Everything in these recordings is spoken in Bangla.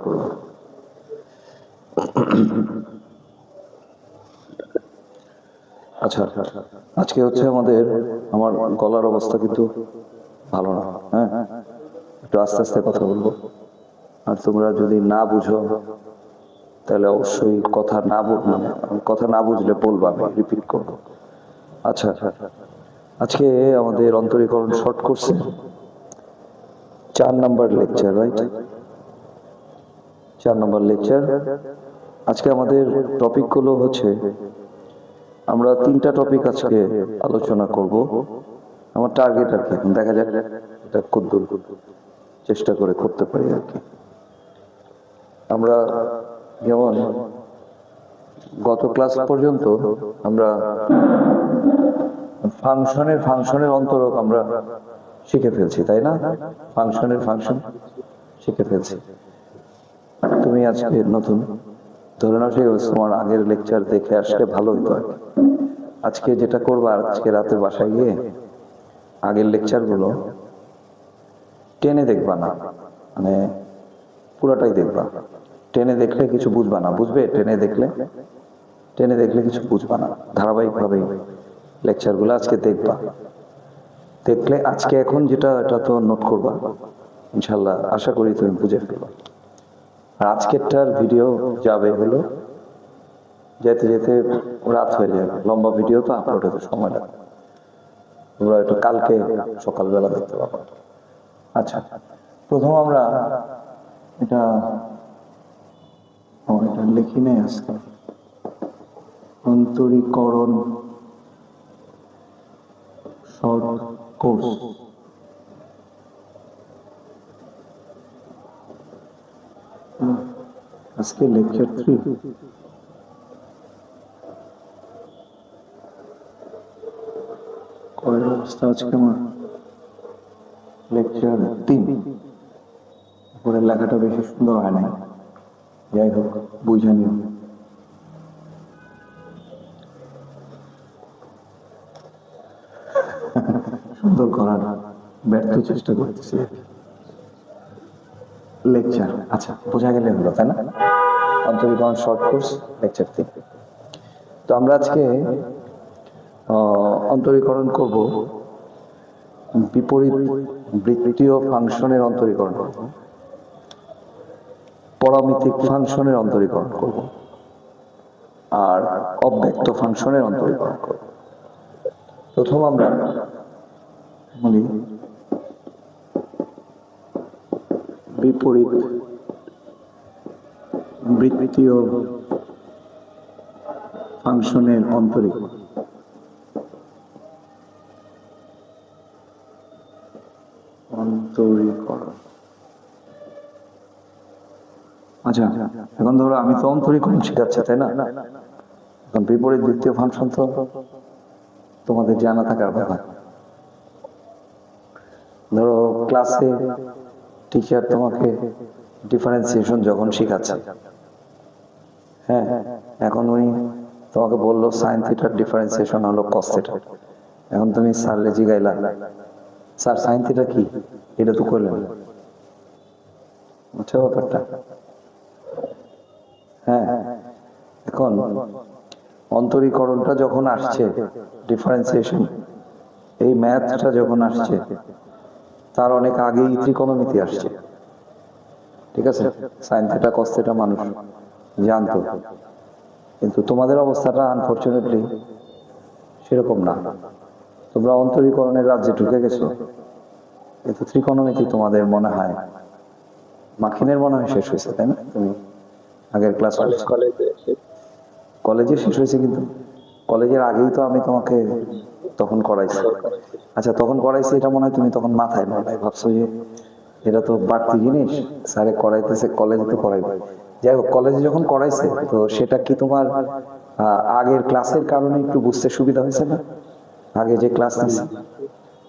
করব। আচ্ছা, আজকে হচ্ছে আমার গলার অবস্থা কিন্তু ভালো না। হ্যাঁ, একটু আস্তে আস্তে কথা বলবো। আর তোমরা যদি না বুঝো তাহলে অবশ্যই কথা না বুঝলে বলবো, আমি রিপিট করবো। আচ্ছা, আজকে আমাদের অন্তরীকরণ শর্ট কোর্সে 4 number lecture, right? 4 number lecture. আজকে আমাদের টপিকগুলো হচ্ছে, আমরা 3টা টপিক আজকে আলোচনা করব। আমার টার্গেট আর কি, দেখা যাক এটা কতদূর চেষ্টা করে করতে পারি আর কি। আমরা যেমন গত ক্লাস পর্যন্ত আমরা ফাংশনের অন্তরক আমরা শিখে ফেলছি, তাই না? ফাংশন শিখে ফেলছি। তুমি আজকে নতুন, ধরে নাও ঠিক আছে, তোমার আগের লেকচার দেখে আসলে ভালো হতো। আজকে যেটা করবা, আজকে রাতে বাসায় গিয়ে আগের লেকচারগুলো টেনে দেখবা না, মানে পুরাটাই দেখবা। টেনে দেখলে কিছু বুঝবা না, বুঝবে? টেনে দেখলে কিছু বুঝবা না। ধারাবাহিকভাবে লেকচারগুলো আজকে দেখবা, দেখলে আজকে এখন যেটা এটা তো নোট করবা, ইনশাল্লাহ আশা করি তুমি বুঝে ফেলবা। আর আজকেরটার ভিডিও যাবে হলো যেতে যেতে রাত হয়ে যাবে, লম্বা ভিডিও তো আপলোড হতে সময় লাগবে। তোমরা একটু কালকে সকালবেলা দেখতে পাবো। আচ্ছা, প্রথম আমরা এটা লিখি নেই আজকে, অন্তরীকরণ শর্ট কোর্স। আজকে লেকচার 3। কয়ের অবস্থা আজকে আমার? লেকচার 3। উপরের লেখাটা বেশি সুন্দর হয় না, যাই হোক বুঝে নিও। সুন্দর করার ব্যর্থ চেষ্টা করতেছি লেকচার। আচ্ছা, বোঝা গেলে হলো, তাই না? অন্তরীকরণ শর্ট কোর্স লেকচার 3। তো আমরা আজকে অন্তরীকরণ করব বিপরীত বৃত্তীয় ফাংশনের অন্তরীকরণ করব, পরামিতিক ফাংশনের অন্তরীকরণ করব, আর অব্যক্ত ফাংশনের অন্তরীকরণ করব। প্রথম আমরা বলি বিপরীত বৃত্তীয় ফাংশনের অন্তরীকরণ। আচ্ছা, এখন ধরো আমি তো অন্তরীকরণ শেখাচ্ছি, তাই না? এখন বিপরীত বৃত্তীয় ফাংশন তো তোমাদের জানা থাকার কথা। ধরো ক্লাসে টিচার তোমাকে ডিফারেন্সিয়েশন যখন শেখাচ্ছে, হ্যাঁ, এখন উনি তোমাকে বললো সাইন থিটার ডিফারেন্সিয়েশন হলো কস থিটা। এখন তুমি স্যারলে জিগাইলা, স্যার সাইন থিটা কি? এটা তো করলেন, বুঝছো ব্যাপারটা? হ্যাঁ, এখন অন্তরীকরণটা যখন আসছে, ডিফারেন্সিয়েশন, এই ম্যাথটা যখন আসছে, তার অনেক আগেই ত্রিকোণমিতি আসছে, ঠিক আছে? সাইন থিটা কস থিটা মানুষ জানতো, কিন্তু তোমাদের অবস্থাটা আনফরচুনেটলি সেরকম না। তোমরা অন্তরীকরণের রাজ্যে ঢুকে গেছো, কিন্তু ত্রিকোণমিতি তোমাদের মনে হয় মাখিনের মনে হয় শেষ হয়েছে, তাই না? তুমি আগের ক্লাস কলেজে শেষ হয়েছে, কিন্তু কলেজের আগেই তো আমি তোমাকে তখন করাইছি। আচ্ছা, তখন করাইছি এটা মনে হয় তুমি তখন মাথায় ভাবছো যে এটা তো বাড়তি জিনিস, স্যারে করাইতেছে, কলেজে তো করাইবে। যাই হোক, কলেজে যখন করাইছে তো সেটা কি তোমার আগের ক্লাসের কারণে একটু বুঝতে সুবিধা হয়েছে না? আগে যে ক্লাস নিছি,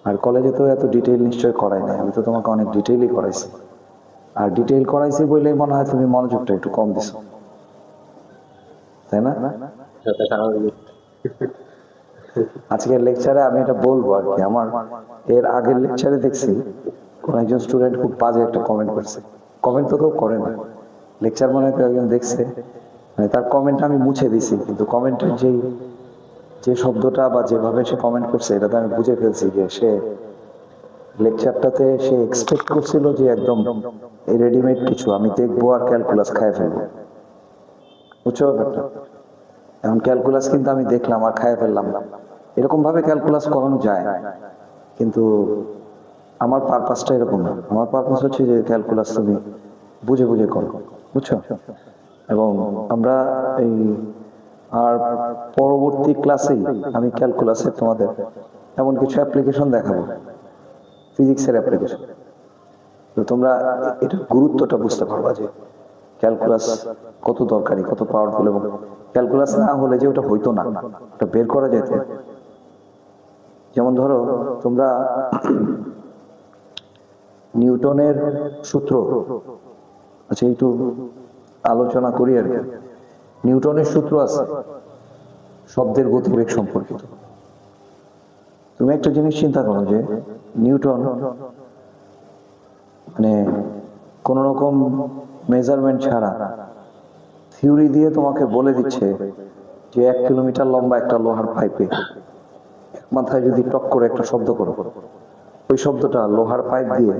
আর কলেজে তো এত ডিটেইল নিশ্চয় করাই নাই, আমি তো তোমাকে অনেক ডিটেইলই করাইছি। আর ডিটেইল করাইছি বললেই মনে হয় তুমি মনোযোগটা একটু কম দিছো, তাই না? আজকের লেকচারে আমি এটা বলবো আর কি। আমার এর আগের লেকচারে দেখছি কোন একজন স্টুডেন্ট খুব বাজে একটা কমেন্ট করছে। কমেন্ট তো কেউ করে না, লেকচার মনে হয় একজন দেখছে, মানে তার কমেন্ট আমি মুছে দিছি, কিন্তু কমেন্টের যে শব্দটা বা যেভাবে সে কমেন্ট করছে এটাতে আমি বুঝে ফেলছি যে সে লেকচারটাতে সে এক্সপেক্ট করছিল যে একদম রেডিমেড কিছু আমি দেখবো আর ক্যালকুলাস খায় ফেলবো, বুঝছো ব্যাপারটা? এখন ক্যালকুলাস কিন্তু আমি দেখলাম আর খায় ফেললাম না, এরকম ভাবে ক্যালকুলাস করানো যায়, কিন্তু আমার পারপাসটা এরকম না। আমার পারপাস হচ্ছে যে ক্যালকুলাস তুমি বুঝে বুঝে করো, বুঝছো? এবং আমরা এই আর পরবর্তী ক্লাসেই আমি ক্যালকুলাসের তোমাদের এমন কিছু অ্যাপ্লিকেশন দেখাবো, ফিজিক্সের অ্যাপ্লিকেশন, তো তোমরা এটার গুরুত্বটা বুঝতে পারবা যে ক্যালকুলাস কত দরকারি, কত পাওয়ারফুল, এবং ক্যালকুলাস না হলে যে ওটা হইতো না, ওটা বের করা যেত। যেমন ধরো তোমরা নিউটনের সূত্র, আচ্ছা একটু আলোচনা করি আর কি। নিউটনের সূত্র আছে শব্দের গতিবেগ সম্পর্কিত। তুমি একটা জিনিস চিন্তা করো যে নিউটন মানে কোন রকম মেজারমেন্ট ছাড়া থিওরি দিয়ে তোমাকে বলে দিচ্ছে যে 1 কিলোমিটার লম্বা একটা লোহার পাইপে এক মাথায় যদি টক করে একটা শব্দ করো, ওই শব্দটা লোহার পাইপ দিয়ে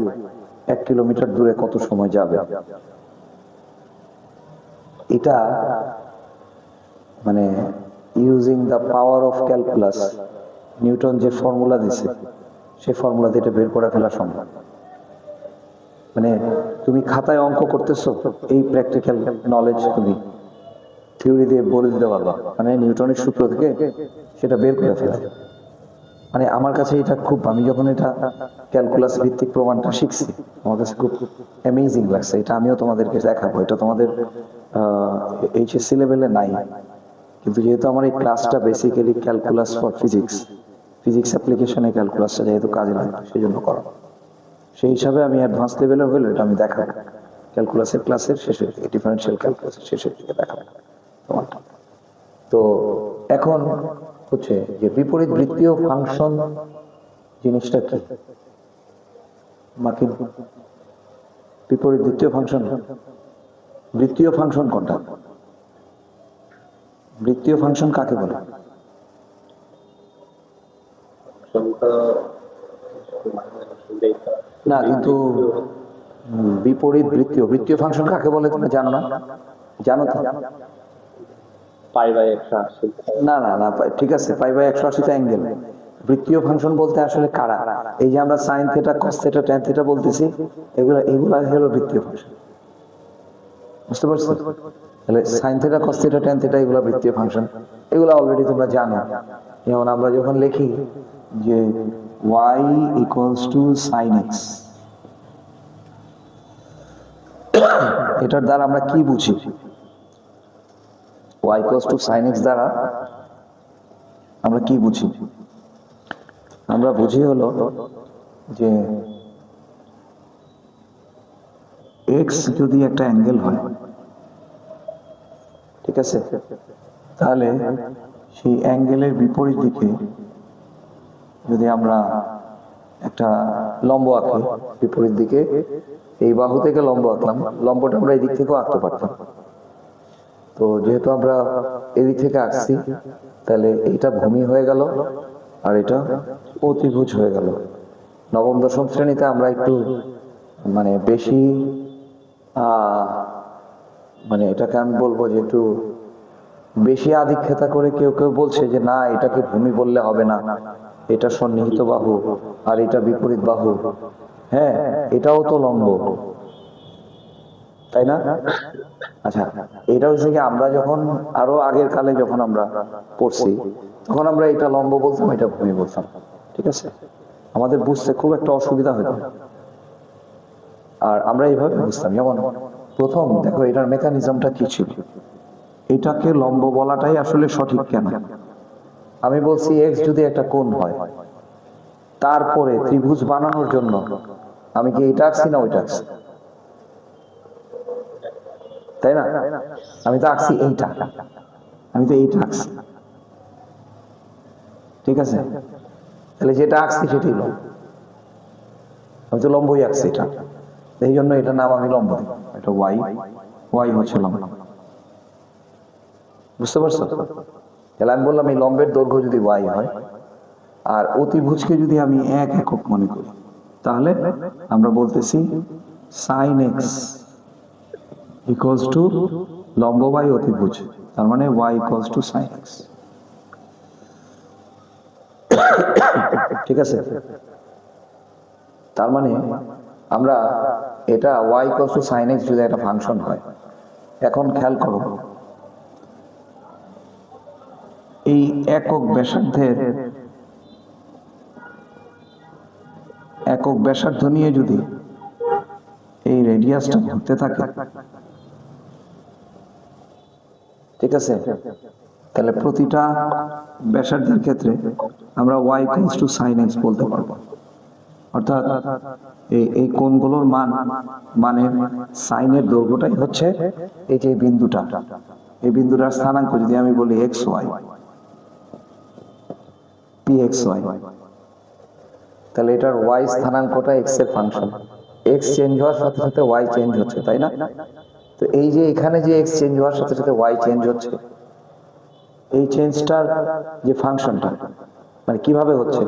1 কিলোমিটার দূরে কত সময় যাবে। এটা মানে using the power of calculus, Newton যে ফর্মুলা দিছে সেই ফর্মুলা দিয়ে এটা বের করে ফেলা সম্ভব। মানে তুমি খাতায় অঙ্ক করতেছো, এই প্র্যাকটিক্যাল নলেজ তুমি থিওরি দিয়ে বলে দিতে পারবা, মানে নিউটনের সূত্র থেকে সেটা বের করে ফেলা। মানে আমার কাছে এটা খুব, আমি যখন এটা ক্যালকুলাস ভিত্তিক প্রমাণটা শিখছি আমার কাছে খুব অ্যামেজিং লাগছে। এটা আমিও তোমাদেরকে দেখাবো, এটা তোমাদের এইচএসসি লেভেলে নাই, কিন্তু যেহেতু আমার এই ক্লাসটা basically calculus for physics, physics অ্যাপ্লিকেশনে ক্যালকুলাসটা যেহেতু কাজে লাগে সেই জন্য করা, সেই হিসাবে আমি অ্যাডভান্স লেভেলে হইলে এটা আমি দেখাবো ক্যালকুলাসের ক্লাসের শেষের দিকে, ডিফারেন্সিয়াল ক্যালকুলাসের শেষের দিকে দেখাবো তোমারটা। তো এখন হচ্ছে যে বিপরীত বৃত্তীয় ফাংশন জিনিসটা কি, বাকি বিপরীত বৃত্তীয় ফাংশন, বৃত্তীয় ফাংশন কোনটা, বৃত্তীয় ফাংশন কাকে বলে? না, কিন্তু বিপরীত বৃত্তীয় বৃত্তীয় ফাংশন কাকে বলে তুমি জানো না? জানো তো? না না না, ঠিক আছে, π/180 অ্যাঙ্গেল। বৃত্তীয় ফাংশন বলতে আসলে কারা? এই যে আমরা sine theta, cos theta, tan theta বলতেছি, এগুলা হলো বৃত্তীয় ফাংশন, বুঝতে পারছো? তাহলে sine theta, cos theta, tan theta এগুলো বৃত্তীয় ফাংশন, এগুলো অলরেডি তোমরা জানো। যেমন আমরা যখন লিখি যে y = sin x, এটার দ্বারা আমরা কি বুঝি? y = sin x দ্বারা আমরা কি বুঝি? আমরা বুঝি হলো যে x যদি একটা অ্যাঙ্গেল হয়, ঠিক আছে, তাহলে সেই অ্যাঙ্গেলের বিপরীত দিকে যদি আমরা একটা লম্ব আঁকি, বিপরীত দিকে এই বাহু থেকে লম্ব আঁকলাম, লম্বটা আমরা এই দিক থেকেও আঁকতে পারতাম। তো যেহেতু আমরা এদিক থেকে আঁকছি, তাহলে এটা ভূমি হয়ে গেল আর এটা অতিভুজ হয়ে গেল। নবম দশম শ্রেণীতে আমরা একটু মানে বেশি মানে এটাকে আমি বলবো যে একটু বেশি আধিক্যতা করে কেউ কেউ বলছে যে না, এটাকে ভূমি বললে হবে না, এটা সন্নিহিত বাহু আর এটা বিপরীত বাহু, হ্যাঁ এটাও তো লম্ব, তাই না? আচ্ছা, এটা হচ্ছে কি আমরা যখন আরো আগের কালে যখন আমরা পড়ছি তখন আমরা এটা লম্ব বলতাম, এটা ভূমি বলতাম, ঠিক আছে? আমাদের বুঝতে খুব একটা অসুবিধা হতো, আর আমরা এইভাবে বুঝতাম। যেমন প্রথম দেখো এটার মেকানিজমটা কি ছিল, এটাকে লম্ব বলাটাই আসলে সঠিক। কেন? আমি বলছি এক্স যদি একটা কোণ হয়, তারপরে ত্রিভুজ বানানোর জন্য আমি কি এটা আঁকছি না ওইটা আঁকছি, তাই না? আমি তো আঁকছি এইটা, আমি তো এইটা আঁকছি, ঠিক আছে? তাহলে যেটা আঁকছি সেটাই লম্ব, আমি তো লম্বই আঁকছি এটা, এই জন্য এটা নাম আমি লম্ব দিই, এটা ওয়াই ওয়াই হচ্ছে লম্ব। বুঝতে পারছো? তাহলে আমি বললাম এই লম্বের দৈর্ঘ্য যদি ওয়াই হয় আর অতিভুজকে যদি আমি 1 একক মনে করি, তাহলে আমরা বলতেছি সাইন এক্স ইকুয়ালস টু লম্ব বাই অতিভুজ, তার মানে y equals to sine x. ঠিক আছে? তার মানে আমরা এটা y equals to sine x যদি একটা ফাংশন হয়, এখন খেয়াল করো এই একক ব্যাসার্ধ নিয়ে যদি এই রেডিয়াসটা ঘুরতে থাকে, ঠিক আছে, তাহলে প্রতিটা ব্যাসার্ধের ক্ষেত্রে আমরা y equals to sine x বলতে পারবো। অর্থাৎ এই কোণগুলোর মানে সাইনের দৈর্ঘ্যটাই হচ্ছে এই যে বিন্দুটা, এই বিন্দুটার স্থানাঙ্ক যদি আমি বলি x y, P x y, তাহলে এটার ওয়াই স্থানাঙ্কটা এক্স এর ফাংশন। এক্স চেঞ্জ হওয়ার সাথে সাথে ওয়াই চেঞ্জ হচ্ছে, তাই না? তো এই যে এখানে যে এক্স চেঞ্জ হওয়ার সাথে সাথে ওয়াই চেঞ্জ হচ্ছে, এই চেঞ্জটার যে ফাংশনটা মানে কিভাবে হচ্ছে,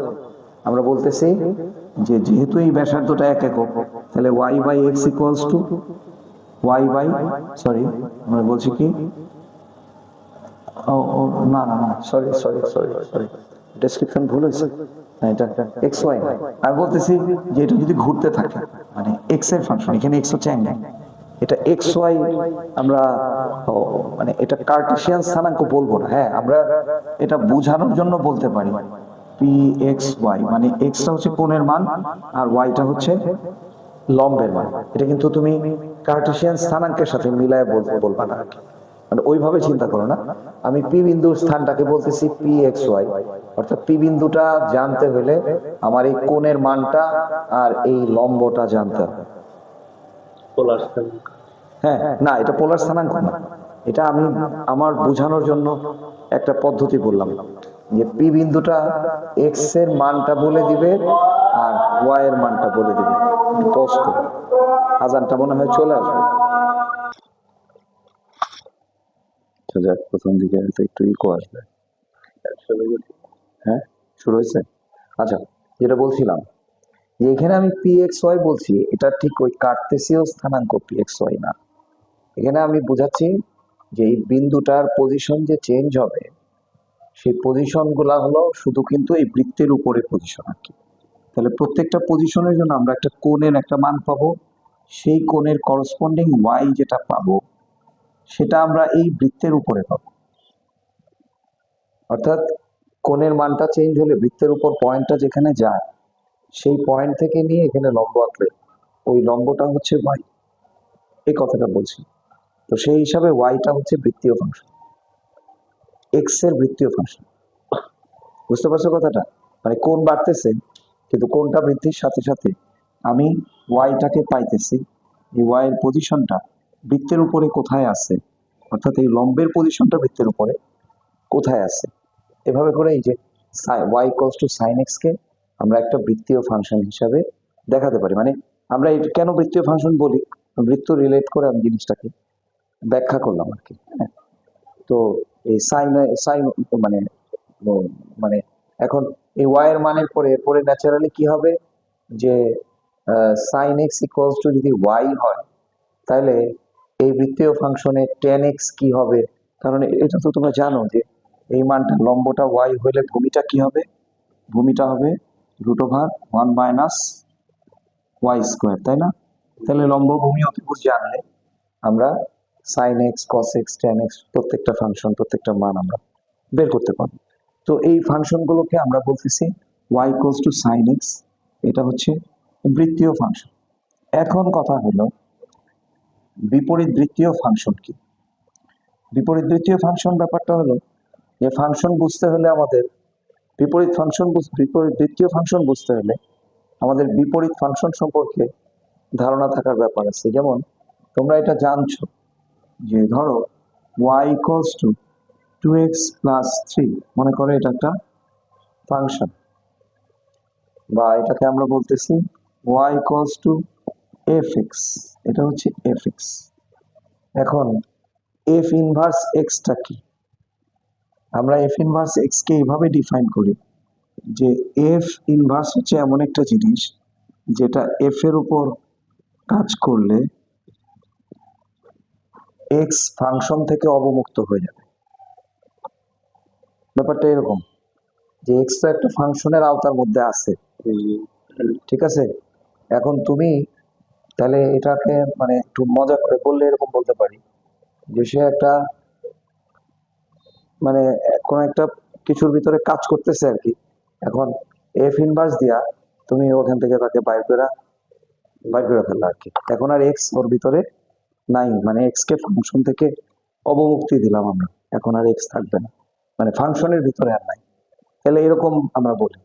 আমরা বলতেছি যে যেহেতু এই ব্যাসার্ধটা 1 একক, তাহলে y by x equals to y by, sorry আমরা বলছি কি, ও ও না না না sorry sorry sorry sorry description ভুল হয়েছে, না এটা এক্স ওয়াই। আমি বলতেছি যে এটা যদি ঘুরতে থাকে মানে এক্স এর ফাংশন, এখানে এক্স হচ্ছে অ্যাঙ্গেল, এটা এক্স ওয়াই আমরা মানে এটা কার্টেসিয়ান স্থানাঙ্ক বলবো না, হ্যাঁ আমরা এটা বোঝানোর জন্য বলতে পারি পি এক্স ওয়াই, মানে এক্সটা হচ্ছে কোণের মান আর ওয়াইটা হচ্ছে লম্বের মান। এটা কিন্তু তুমি কার্টেসিয়ান স্থানাঙ্কের সাথে মিলায় বলবা না, মানে ওইভাবে চিন্তা করো না। আমি পি বিন্দুর স্থানটাকে বলতেছি পি এক্স ওয়াই, অর্থাৎ পি বিন্দুটা জানতে হলে আমার এই কোণের মানটা আর এই লম্বটা জানতে হবে। হ্যাঁ না, এটা পোলার স্থানাঙ্ক না, এটা আমি আমার বোঝানোর জন্য একটা পদ্ধতি বললাম যে পি বিন্দুটা এক্স এর মানটা বলে দিবে আর ওয়াই এর মানটা বলে দিবে। পজ করো, আজানটা মনে হয় চলে আসবে। যাক, প্রথম দিকে একটু ইকো আসবে। হ্যাঁ শুরু হয়েছে। আচ্ছা, যেটা বলছিলাম যে এখানে আমি পি এক্স ওয়াই বলছি, এটা ঠিক ওই কার্তেসীয় স্থানাঙ্ক পি এক্স ওয়াই না। এখানে আমি বোঝাচ্ছি যে এই বিন্দুটার পজিশন যে চেঞ্জ হবে, সেই পজিশন গুলা হলো শুধু কিন্তু এই বৃত্তের উপরে পজিশন আর কি। তাহলে প্রত্যেকটা পজিশনের জন্য আমরা একটা কোণের একটা মান পাবো, সেই কোণের করসপন্ডিং ওয়াই যেটা পাবো সেটা আমরা এই বৃত্তের উপরে পাবো। অর্থাৎ কোণের মানটা চেঞ্জ হলে বৃত্তের উপর পয়েন্টটা যেখানে যায়, সেই পয়েন্ট থেকে নিয়ে এখানে লম্ব আঁকলে ওই লম্বটা হচ্ছে ওয়াই, এই কথাটা বলছি। তো সেই হিসাবে ওয়াইটা হচ্ছে বৃত্তীয় ফাংশন, এক্স এর বৃত্তীয় ফাংশন। বুঝতে পারছো কথাটা? মানে কোণ বাড়তেছে কিন্তু কোণটা বৃদ্ধির সাথে সাথে আমি ওয়াইটাকে পাইতেছি, এই ওয়াই এর পজিশনটা বৃত্তের উপরে কোথায় আছে, অর্থাৎ এই লম্বের পজিশনটা বৃত্তের উপরে কোথায় আছে। এভাবে করে এই যে y equals to sine x কে আমরা একটা বৃত্তীয় ফাংশন হিসাবে দেখাতে পারি। মানে আমরা কেন বৃত্তীয় ফাংশন বলি, বৃত্ত রিলেট করে আমি জিনিসটাকে ব্যাখ্যা করলাম আর কি। হ্যাঁ, তো এই সাইন মানে মানে এখন এই ওয়াই এর মানের পরে এরপরে ন্যাচারালি কি হবে যে সাইন এক্স ইকুয়ালস টু যদি ওয়াই হয়, তাহলে এই বৃত্তীয় ফাংশনে টেন এক্স কি হবে, কারণ এটা তো তোমরা জানো যে এই মানটা লম্বটা ওয়াই হলে ভূমিটা কি হবে, ভূমিটা হবে √1 - ওয়াই স্কোয়ার, তাই না? তাহলে লম্ব ভূমি অতিভুজ জানলে আমরা sine x cos x ten x প্রত্যেকটা ফাংশন প্রত্যেকটা মান আমরা বের করতে পারবো। তো এই ফাংশনগুলোকে আমরা বলতেছি y equals to sine x, এটা হচ্ছে বৃত্তীয় ফাংশন। এখন কথা হলো বিপরীত বৃত্তীয় ফাংশন কি। বিপরীত বৃত্তীয় ফাংশন ব্যাপারটা হলো যে ফাংশন বুঝতে হলে আমাদের বিপরীত বৃত্তীয় ফাংশন বুঝতে হলে আমাদের বিপরীত ফাংশন সম্পর্কে ধারণা থাকার ব্যাপার আছে। যেমন তোমরা এটা জানছো যে ধরো ওয়াই ইকুয়ালস টু 2x + 3, মনে করো এটা একটা ফাংশন, বা এটাকে আমরা বলতেছি y ইকুয়ালস টু fx, এটা হচ্ছে fx। এখন এফ ইনভার্স এক্সটা কি? আমরা এফ ইনভার্স এক্স কে এইভাবে ডিফাইন করি যে এফ ইনভার্স হচ্ছে এমন একটা জিনিস যেটা এফ এর উপর কাজ করলে এক্স ফাংশন থেকে অবমুক্ত হয়ে যাবে। ব্যাপারটা এরকম যে এক্স তো একটা ফাংশনের আওতার মধ্যে আছে, ঠিক আছে? এখন তুমি তাহলে এটাকে মানে একটু মজা করে বললে এরকম বলতে পারি যে সে একটা মানে কোন একটা কিছুর ভিতরে কাজ করতেছে আর কি। এখন এফ ইনভার্স দিয়া তুমি ওখান থেকে তাকে বাইর করে ফেললা আর কি। এখন আর এক্স ওর ভিতরে নাই, মানে এক্স কে ফাংশন থেকে অবমুক্তি দিলাম আমরা, এখন আর এক্স থাকবে না, মানে ফাংশনের ভিতরে আর নাই। তাহলে এরকম আমরা বলি,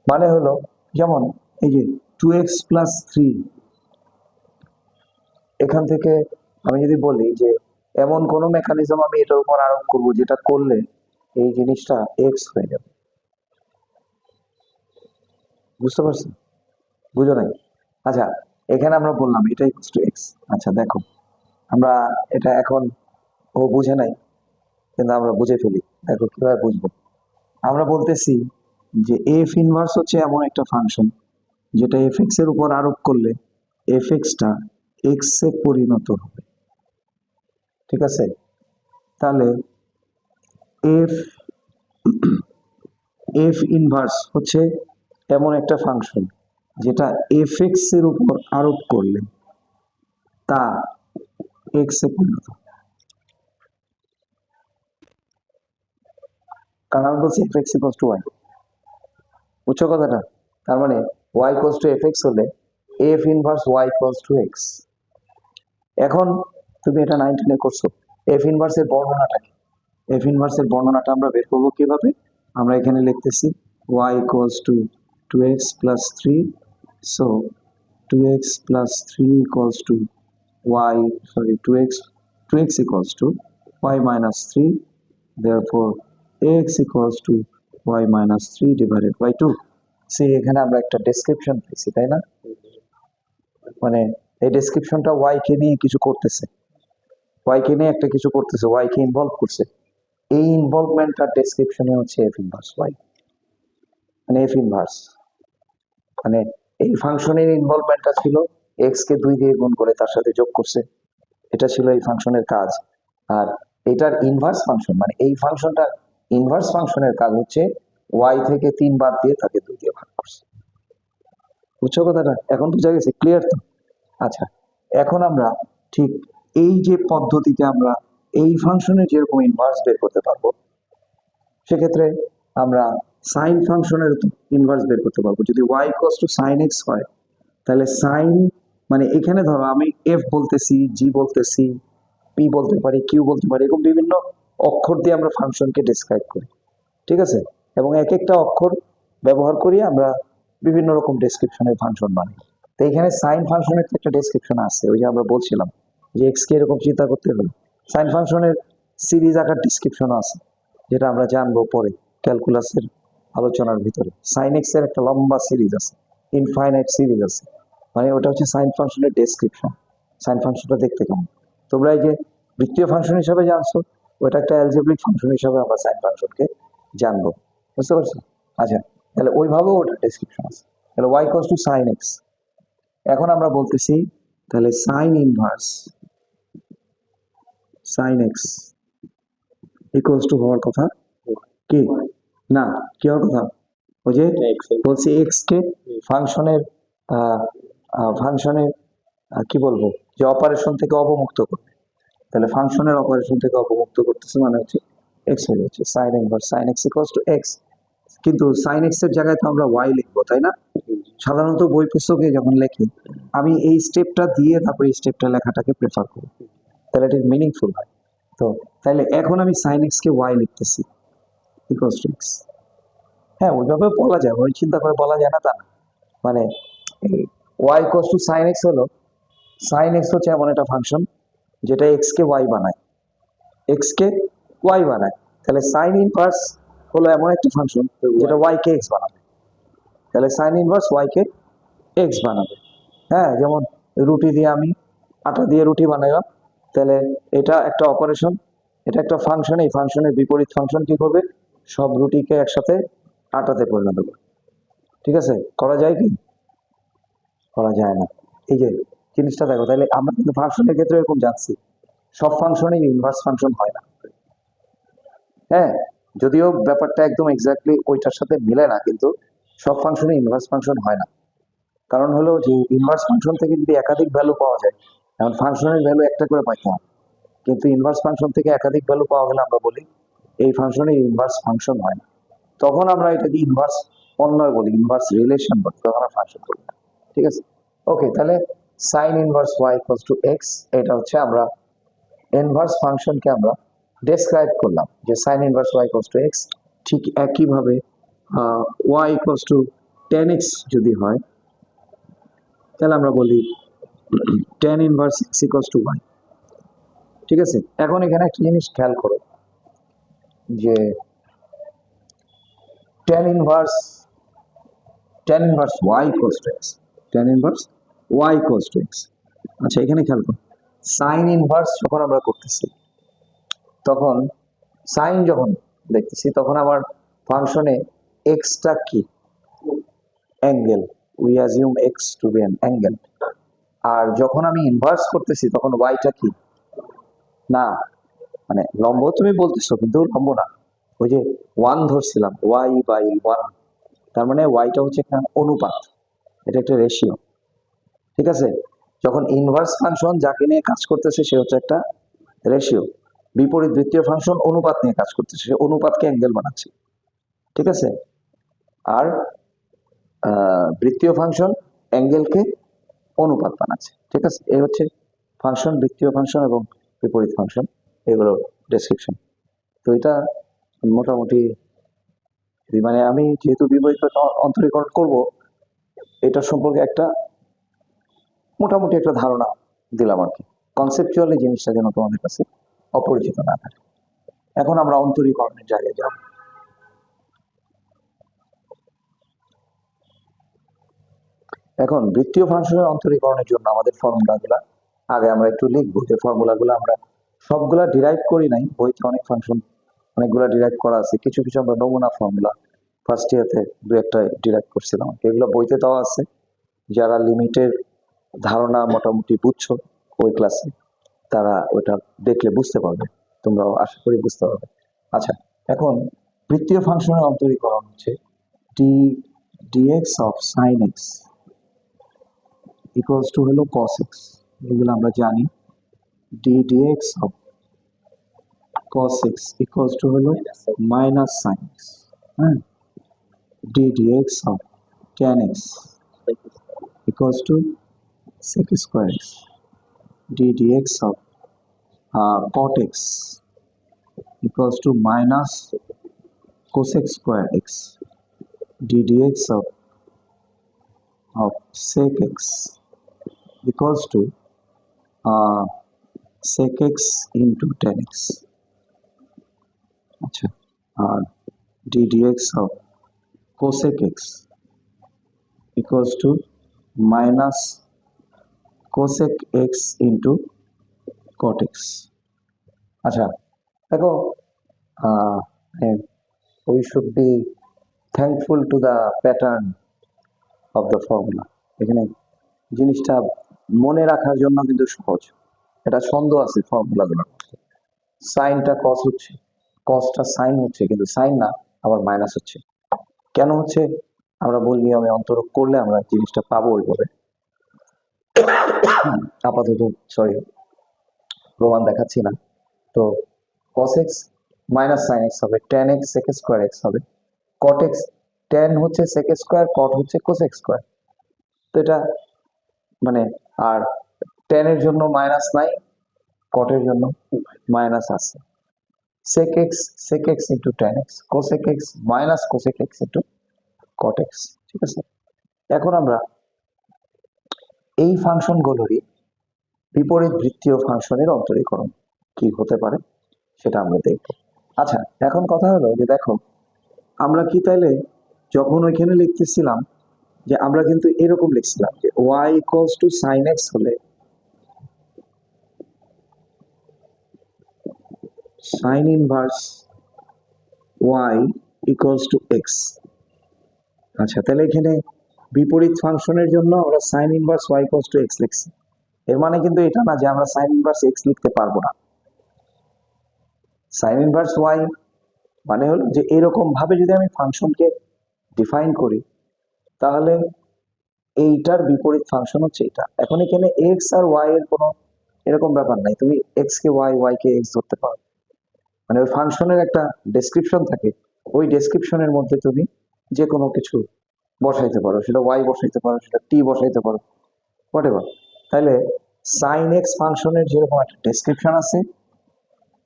মানে হলো যেমন এই যে 2x+3, এখান থেকে আমি যদি বলি যে এমন কোন মেকানিজম আমি এটার উপর আরোপ করব যেটা করলে এই জিনিসটা এক্স হয়ে যাবে। বুঝতে পারছি? বুঝো নাই? আচ্ছা, এখানে আমরা বললাম এটা ইকুয়াল টু এক্স। আচ্ছা দেখো, আমরা এটা এখন ও বুঝে নাই কিন্তু আমরা বুঝে ফেলি। দেখো কিভাবে বুঝবো। আমরা বলতেছি যে এফ ইনভার্স হচ্ছে এমন একটা ফাংশন যেটা এফ এক্স এর উপর আরোপ করলে এফ এক্সটা এক্স এ পরিণত হবে, ঠিক আছে? তাহলে এফ এফ ইনভার্স হচ্ছে এমন একটা ফাংশন যেটা এফ এক্স এর উপর আরোপ করলে তা এক্স এ পরিণত হবে। কারণ আমি বলছি f x equals to y, বুঝছো কথাটা? তার মানে y equals to f x হলে f inverse y equals to x. এখন তুমি এটা 19 এ করছো, এফ ইনভার্স এর বর্ণনাটা কি? এফ ইনভার্স এর বর্ণনাটা আমরা বের করবো কিভাবে? আমরা এখানে লিখতেছি y equals to 2x plus 3, so 2x plus 3 equals to y, sorry, 2x equals to y minus 3, therefore x equals to y minus 3 divided by 2. See, এখানে আমরা একটা ডেসক্রিপশন পেয়েছি, তাই না? মানে এই ডেসক্রিপশনটা y কে নিয়ে কিছু করতেছে, y কে নিয়ে একটা কিছু করতেছে, y কে ইনভলভ করছে। এই ইনভলভমেন্টটার ডেসক্রিপশনে হচ্ছে এফ ইনভার্স ওয়াই, মানে এফ ইনভার্স মানে এই ফাংশনের ইনভলভমেন্টটা ছিল এক্স কে 2 দিয়ে গুণ করে তার সাথে যোগ করছে, এটা ছিল এই ফাংশনের কাজ। আর এটার ইনভার্স ফাংশন মানে এই ফাংশনটার ইনভার্স ফাংশনের কাজ হচ্ছে ওয়াই থেকে 3 বাদ দিয়ে তাকে 2 দিয়ে ভাগ করছে। বুঝছো কথাটা? এখন বুঝা গেছে? ক্লিয়ার তো? আচ্ছা, এখন আমরা ঠিক এই যে পদ্ধতিতে আমরা এই ফাংশনের যেরকম ইনভার্স বের করতে পারবো, সেক্ষেত্রে আমরা সাইন ফাংশনের ইনভার্স বের করতে পারবো। যদি y equals to sine x হয় তাহলে সাইন মানে এখানে ধরো আমি এফ বলতেছি, জি বলতেছি, পি বলতে পারি, কিউ বলতে পারি, এরকম বিভিন্ন অক্ষর দিয়ে আমরা ফাংশনকে ডেসক্রাইব করি, ঠিক আছে? এবং এক একটা অক্ষর ব্যবহার করি আমরা বিভিন্ন রকম ডেসক্রিপশনের ফাংশন বানাই। তো এখানে সাইন ফাংশনের একটা ডেসক্রিপশন আছে, ওই যে আমরা বলছিলাম যে এক্স কে এরকম চিন্তা করতে হলে সাইন ফাংশনের সিরিজ আকার ডেসক্রিপশনও আছে, যেটা আমরা জানবো পরে ক্যালকুলাসের আলোচনার ভিতরে। সাইন এক্স এর একটা লম্বা সিরিজ আছে, ইনফাইনাইট সিরিজ আছে, মানে ওটা হচ্ছে সাইন ফাংশনের ডেসক্রিপশন। সাইন ফাংশনটা দেখতে কেমন তোমরা এই যে বৃত্তীয় ফাংশন হিসাবে জানছো, ওটা একটা অ্যালজেব্রিক ফাংশন হিসাবে আমরা সাইন ফাংশনকে জানবো। বুঝতে পারছো? আচ্ছা, তাহলে ওইভাবেও ওটা ডেসক্রিপশন আছে। তাহলে y equals to sine x. এখন আমরা বলতেছি তাহলে sine inverse sine x equals to হওয়ার কথা কি না, কি হওয়ার কথা? ওই যে বলছি এক্স কে ফাংশনের ফাংশনের কি বলবো যে অপারেশন থেকে অবমুক্ত করবে। তাহলে ফাংশনের অপারেশন থেকে অবমুক্ত করতেছে মানে হচ্ছে এক্স হয়ে যাচ্ছে sign inverse sine x equals to x. কিন্তু সাইন এক্স এর জায়গায় তো আমরা ওয়াই লিখবো, তাই না? সাধারণত বই পুস্তকে যখন লেখি আমি এই স্টেপটা দিয়ে তারপর এই স্টেপটা লেখাটাকে প্রেফার করি, তাহলে এটা মিনিংফুল হয়। তো তাহলে এখন আমি সাইন এক্স কে ওয়াই লিখতেছি ইকুয়ালস টু এক্স। হ্যাঁ, ওইভাবে বলা যায়, ওই চিন্তা করে বলা যায় না তা না। মানে y equals to sine x হলো, সাইন এক্স হচ্ছে এমন একটা ফাংশন যেটা এক্স কে ওয়াই বানায়, এক্স কে ওয়াই বানায়। তাহলে সাইন ইনভার্স হলো এমন একটা ফাংশন যেটা ওয়াই কে এক্স বানাবে। তাহলে সাইন ইনভার্স ওয়াই কে এক্স বানাবে। হ্যাঁ, যেমন রুটি দিয়ে আমি আটা দিয়ে রুটি বানাইলাম, তাহলে এটা একটা অপারেশন, এটা একটা ফাংশন, এই ফাংশনের বিপরীত ফাংশন কি করবে, সব রুটিকে একসাথে আটাতে পরিণত করবে। ঠিক আছে, করা যায় কি? করা যায় না। এই যে জিনিসটা দেখো, তাহলে আমরা কিন্তু ফাংশনের ক্ষেত্রে এরকম যাচ্ছি, সব ফাংশনে ইনভার্স ফাংশন হয় না। হ্যাঁ, যদিও ব্যাপারটা একদম এক্স্যাক্টলি ওইটার সাথে মিলে না, কিন্তু সব ফাংশনে ইনভার্স ফাংশন হয় না। কারণ হলো যে ইনভার্স ফাংশন থেকে যদি একাধিক ভ্যালু পাওয়া যায়, এখন ফাংশনের ভ্যালু একটা করে পাইতে হয়, কিন্তু ইনভার্স ফাংশন থেকে একাধিক ভ্যালু পাওয়া গেলে আমরা বলি এই ফাংশনে ইনভার্স ফাংশন হয় না। তখন আমরা এটাকে ইনভার্স অন্যয় বলি, ইনভার্স রিলেশন বলি, তখন আমরা ফাংশন বলি না। ঠিক আছে, ওকে। তাহলে sine inverse y equals to x, এটা হচ্ছে আমরা ইনভার্স ফাংশনকে আমরা ডেসক্রাইব করলাম যে sine inverse y equals to x. ঠিক একইভাবে y equals to tan x যদি হয়, তাহলে আমরা বলি tan inverse x equals to y. ঠিক আছে, এখন এখানে একটা জিনিস খেয়াল করো যে tan inverse y equals to x, tan inverse y equals to x. আচ্ছা, এখানে খেয়াল করো, সাইন ইনভার্স যখন আমরা করতেছি, তখন সাইন যখন দেখতেছি, তখন আমার ফাংশনে এক্সটা কি, angle, we assume x to be an angle. আর যখন আমি ইনভার্স করতেছি তখন ওয়াইটা কি, না মানে লম্ব তুমি বলতেছো কিন্তু লম্ব না, ওই যে ওয়ান ধরছিলাম, ওয়াই বাই ওয়ান, তার মানে ওয়াইটা হচ্ছে একটা অনুপাত, এটা একটা রেশিও। ঠিক আছে, যখন ইনভার্স ফাংশন যাকে নিয়ে কাজ করতেছে সে হচ্ছে একটা রেশিও, বিপরীত বৃত্তীয় ফাংশন অনুপাত নিয়ে কাজ করতেছে, সে অনুপাতকে অ্যাঙ্গেল বানাচ্ছে। ঠিক আছে, আর বৃত্তীয় ফাংশন অ্যাঙ্গেলকে অনুপাত বানাচ্ছে। ঠিক আছে, এই হচ্ছে ফাংশন, বৃত্তীয় ফাংশন এবং বিপরীত ফাংশন, এগুলো ডেসক্রিপশন। তো এটা মোটামুটি, মানে আমি যেহেতু বিপরীত অন্তরীকরণ করব, এটা সম্পর্কে একটা মোটামুটি একটা ধারণা দিলাম আর কি, কনসেপচুয়ালি জিনিসটা যেন তোমাদের কাছে অপরিচিত না থাকে। এখন আমরা অন্তরীকরণের জায়গায় যাব। এখন বৃত্তীয় ফাংশনের অন্তরীকরণের জন্য আমাদের ফর্মুলাগুলা আগে আমরা একটু লিখবো, যে ফর্মুলাগুলো আমরা সবগুলা ডিরাইভ করি নাই, বইতে অনেক ফাংশন অনেকগুলা ডিরাইভ করা আছে, কিছু কিছু আমরা নমুনা ফর্মুলা ফার্স্ট ইয়ারতে দু একটা ডিরাইভ করছিলাম, এগুলো বইতে দেওয়া আছে। যারা লিমিটের ধারণা মোটামুটি বুঝছো ওই ক্লাসে, তারা ওটা দেখলে বুঝতে পারবে, তোমরাও আশা করি বুঝতে পারবে। আচ্ছা, এখন বৃত্তীয় ফাংশনের অন্তরীকরণ হচ্ছে d dx of sine x equals to হলো কস এক্স, এগুলো আমরা জানি। D dx of cos x equals to হলো minus sin x, হ্যাঁ। d dx of tan x equals to sec square x, d dx of cot x equals to minus cosec square x, d dx of sec x equals to sec x into tan x। আচ্ছা, আর d dx of cosec x equals to minus cosec x into cot x। আচ্ছা, দেখো, we should be thankful to the pattern of the formula। এখানে জিনিসটা মনে রাখার জন্য কিন্তু সহজ, এটা ছন্দ আছে ফর্মুলাগুলোর। সাইনটা কস হচ্ছে, কসটা সাইন হচ্ছে, কিন্তু সাইন না, আবার মাইনাস হচ্ছে। কেন হচ্ছে আমরা বলি, আমি অন্তরক করলে আমরা জিনিসটা পাবো ওইভাবে। আপাতত সরি প্রমাণ দেখাচ্ছি না। তো cos x minus sine x হবে, tan x sec square x হবে, cot x tan হচ্ছে sec স্কোয়ার, cot হচ্ছে cosec স্কোয়ার। তো এটা মানে, আর tan এর জন্য মাইনাস নাই, cot এর জন্য মাইনাস আছে, sec x into tan x, cosec x minus cosec x into cot x। ঠিক আছে, এখন আমরা এই ফাংশনগুলোরই বিপরীত বৃত্তীয় ফাংশনের অন্তরীকরণ কি হতে পারে সেটা আমরা দেখব। আচ্ছা, এখন কথা হলো যে দেখো, আমরা কি তাইলে যখন ওইখানে লিখতেছিলাম, যে আমরা কিন্তু এরকম লিখছিলাম যে y equals to sine x হলে sine inverse y equals to x. আচ্ছা, তাহলে এখানে বিপরীত ফাংশনের জন্য আমরা sine inverse y equals to x লিখছি। এর মানে কিন্তু এটা না যে আমরা সাইন ইনভার্স এক্স লিখতে পারবো না। সাইন ইনভার্স ওয়াই মানে হলো যে এরকম ভাবে যদি আমি ফাংশনকে ডিফাইন করি, তাহলে এইটার বিপরীত ফাংশন হচ্ছে এটা। এখন এখানে এক্স আর ওয়াই এর কোনো এরকম ব্যাপার নাই, তুমি এক্স কে ওয়াই, ওয়াই কে এক্স ধরতে পারো। মানে ওই ফাংশনের একটা ডেসক্রিপশন থাকে, ওই ডেসক্রিপশনের মধ্যে তুমি যে কোনো কিছু বসাইতে পারো, সেটা ওয়াই বসাইতে পারো, সেটা টি বসাইতে পারো, হোয়াট এভার। তাহলে সাইন এক্স ফাংশনের যেরকম একটা ডেসক্রিপশন আছে,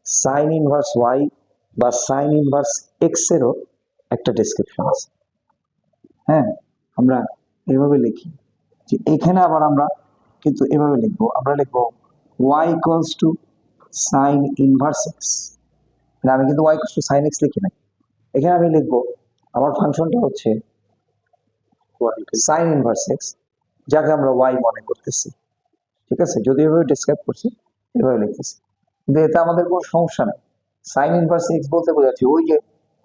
সাইন ইনভার্স ওয়াই বা সাইন ইনভার্স এক্স এরও একটা ডেসক্রিপশন আছে। হ্যাঁ, আমরা এভাবে লিখি যে এখানে আবার আমরা কিন্তু এভাবে লিখবো, আমরা লিখবো y equals to sine inverse x. আমি কিন্তু y equals to sine x লিখি না, এখানে আমি লিখবো আমার ফাংশনটা হচ্ছে সাইন ইনভার্স এক্স, যাকে আমরা ওয়াই মনে করতেছি। ঠিক আছে, যদি এভাবে ডিসক্রাইব করছি, এভাবে লিখতেছি, কিন্তু এতে আমাদের কোনো সমস্যা নেই। সাইন ইনভার্স এক্স বলতে বোঝাচ্ছি ওই যে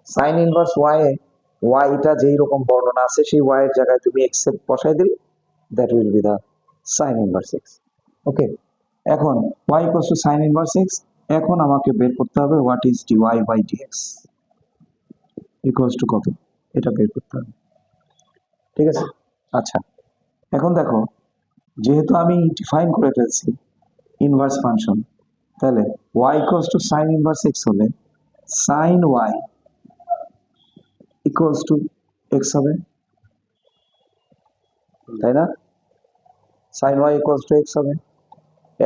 সাইন ইনভার্স ওয়াই এ ওয়াইটা যেই রকম বর্ণনা আছে সেই ওয়াই এর জায়গায় তুমি এক্স এর বসাই দিলে that will be the sine inverse x. Okay, এখন y equals to sine inverse x. এখন আমাকে বের করতে হবে what is dy by dx equals to কত, এটা বের করতে হবে। ঠিক আছে, আচ্ছা এখন দেখো, যেহেতু আমি ডিফাইন করে ফেলছি ইনভার্স ফাংশন, তাহলে y equals to sine inverse x হলে sine y equals to x হবে, তাই না? Sine y equals to x হবে।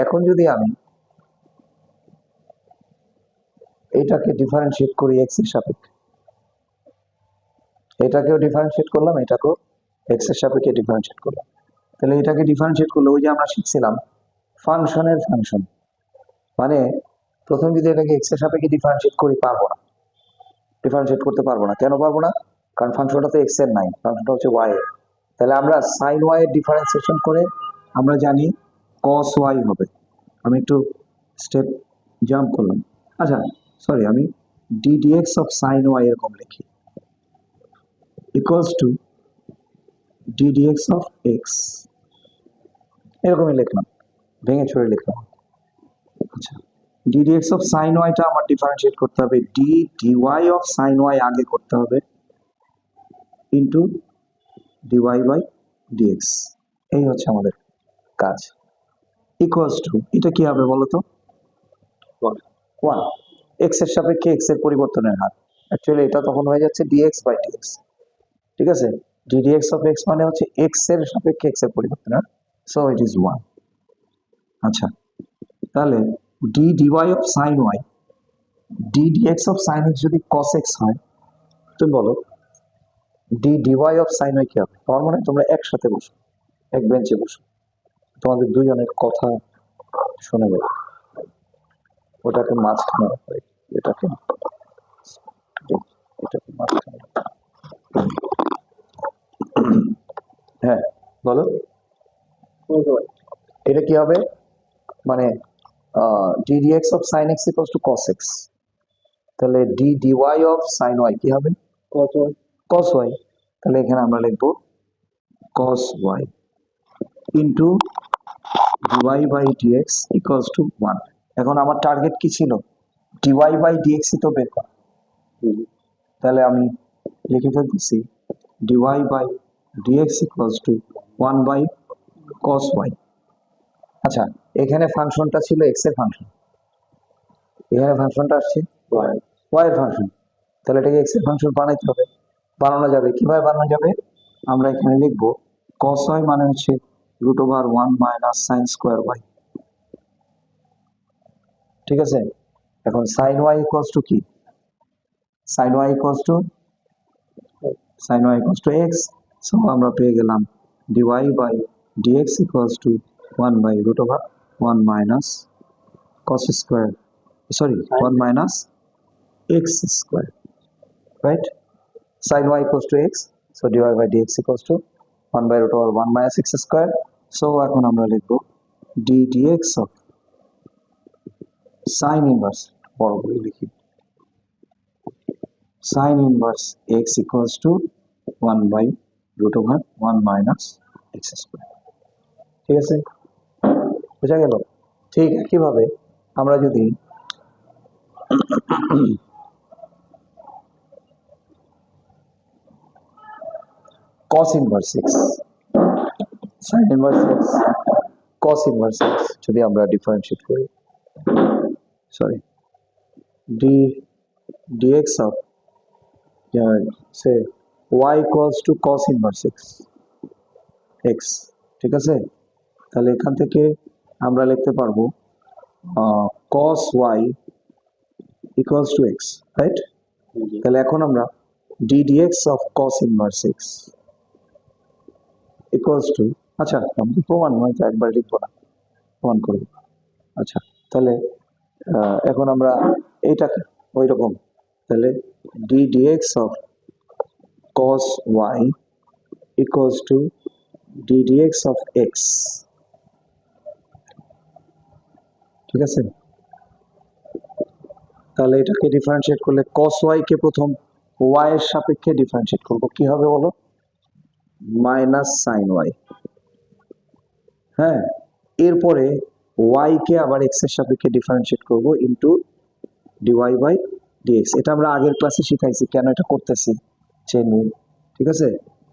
এখন যদি আমি এটাকে ডিফারেন্সিয়েট করি এক্স এর সাপেক্ষে, এটাকেও ডিফারেন্সিয়েট করলাম, এটাকেও এক্স এর সাপেক্ষে ডিফারেন্সিয়েট করলাম, তাহলে এটাকে ডিফারেন্সিয়েট করলে ওই যে আমরা শিখছিলাম ফাংশনের ফাংশন, মানে প্রথম যদি এটাকে এক্স এর সাপেক্ষে ডিফারেন্সিয়েট করি, পারবো না, ডিফারেন্সিয়েট করতে পারবো না। কেন পারবো না? কারণ ফাংশনটা তো এক্স এর নাই, ফাংশনটা হচ্ছে ওয়াই এর। তাহলে আমরা সাইন ওয়াই এর ডিফারেন্সিয়েশন করে আমরা জানি কস ওয়াই হবে। আমি একটু স্টেপ জাম্প করলাম। আচ্ছা সরি, আমি d dx of sine y এরকম লিখি equals to d dx of x, এরকমই লিখলাম, ভেঙে ছড়ে লিখলাম। আচ্ছা, ডি ডিএক্স অফ সাইন ওয়াইটা আমার ডিফারেন্সিয়েট করতে হবে d dy of sine y আগে করতে হবে ইন্টু ডিওয়াই বাই ডিএক্স, এই হচ্ছে আমাদের কাজ। ইকুয়ালস টু এটা কি হবে বলো তো? ওয়ান। এক্স এর সাপেক্ষে এক্স এর পরিবর্তনের হার, অ্যাকচুয়ালি এটা তখন হয়ে যাচ্ছে ডিএক্স বাই ডিএক্স। ঠিক আছে, ডি ডিএক্স অফ এক্স মানে হচ্ছে এক্স এর সাপেক্ষে এক্স এর পরিবর্তনের হার, সো ইট ইজ ওয়ান। আচ্ছা, তাহলে d dy of sine y, d dx of sine x যদি কস এক্স হয়, তুমি বলো d dy of sine y কি হবে? আমার মনে হয় তোমরা একসাথে বসো, এক বেঞ্চে বসো, তোমাদের দুজনের কথা শুনে যাবে। ওটাকে মাঝখানে রাখো, এটাকে এটাকে মাঝখানে রাখো। হ্যাঁ বলো, এটা কি হবে? মানে d dx of sine x equals to cos x, তাহলে d dy of sine y কি হবে? Cos y. তাহলে এখানে আমরা লিখবো cos y into dy by dx equals to one. এখন আমার টার্গেট কি ছিল? ডিওয়াই বাই ডিএক্স তো বের করা, তাহলে আমি লিখে ফেলতেছি dy by dx equals to one by cos y. আচ্ছা, এখানে ফাংশনটা ছিল এক্স এর ফাংশন, এখানে ফাংশনটা আসছে ওয়াই এর ফাংশন, তাহলে এটাকে এক্স এর ফাংশন বানাইতে হবে। বানানো যাবে, কিভাবে বানানো যাবে? আমরা এখানে লিখবো cos y মানে হচ্ছে root over 1 minus sine square y. ঠিক আছে, এখন সাইন ওয়াই ইকুয়ালস টু কি? Sine y equals to x, so আমরা পেয়ে গেলাম dy by dx equals two 1 by root over 1 minus cos square, sorry 1 minus x square, right? Sin y equals to x, so dy by dx equals to 1 by root over 1 minus x square. So এখন আমরা লিখব d dx of sin inverse বড় করে লিখি, sign inverse x equals two 1/√1 minus x square. ঠিক আছে, বোঝা গেল? ঠিক একইভাবে আমরা যদি cos inverse x, sign inverse x, cos inverse x যদি আমরা ডিফারেন্সিয়েট করি, sorry, dx of say y equals to cos inverse x, ঠিক আছে? তাহলে এখান থেকে আমরা লিখতে পারবো cos y equals to x, right? তাহলে এখন আমরা ddx of cos inverse x equals to, আচ্ছা আমি প্রমাণ নয় তো একবার লিখবো না, প্রমাণ করব। আচ্ছা তাহলে এখন আমরা এইটাকে ওই রকম, তাহলে ddx of cos y equals to ddx of x, ঠিক আছে? তাহলে এটাকে ডিফারেন্সিয়েট করলে cos y কে প্রথম y এর সাপেক্ষে ডিফারেন্সিয়েট করব, কি হবে বলো? মাইনাস সাইন y, হ্যাঁ, এরপরে y কে আবার x এর সাপেক্ষে ডিফারেন্সিয়েট করব ইনটু dy বাই dx। এটা আমরা আগের ক্লাসে শিখাইছি, কেন এটা করতেছি চেন রুল, ঠিক আছে?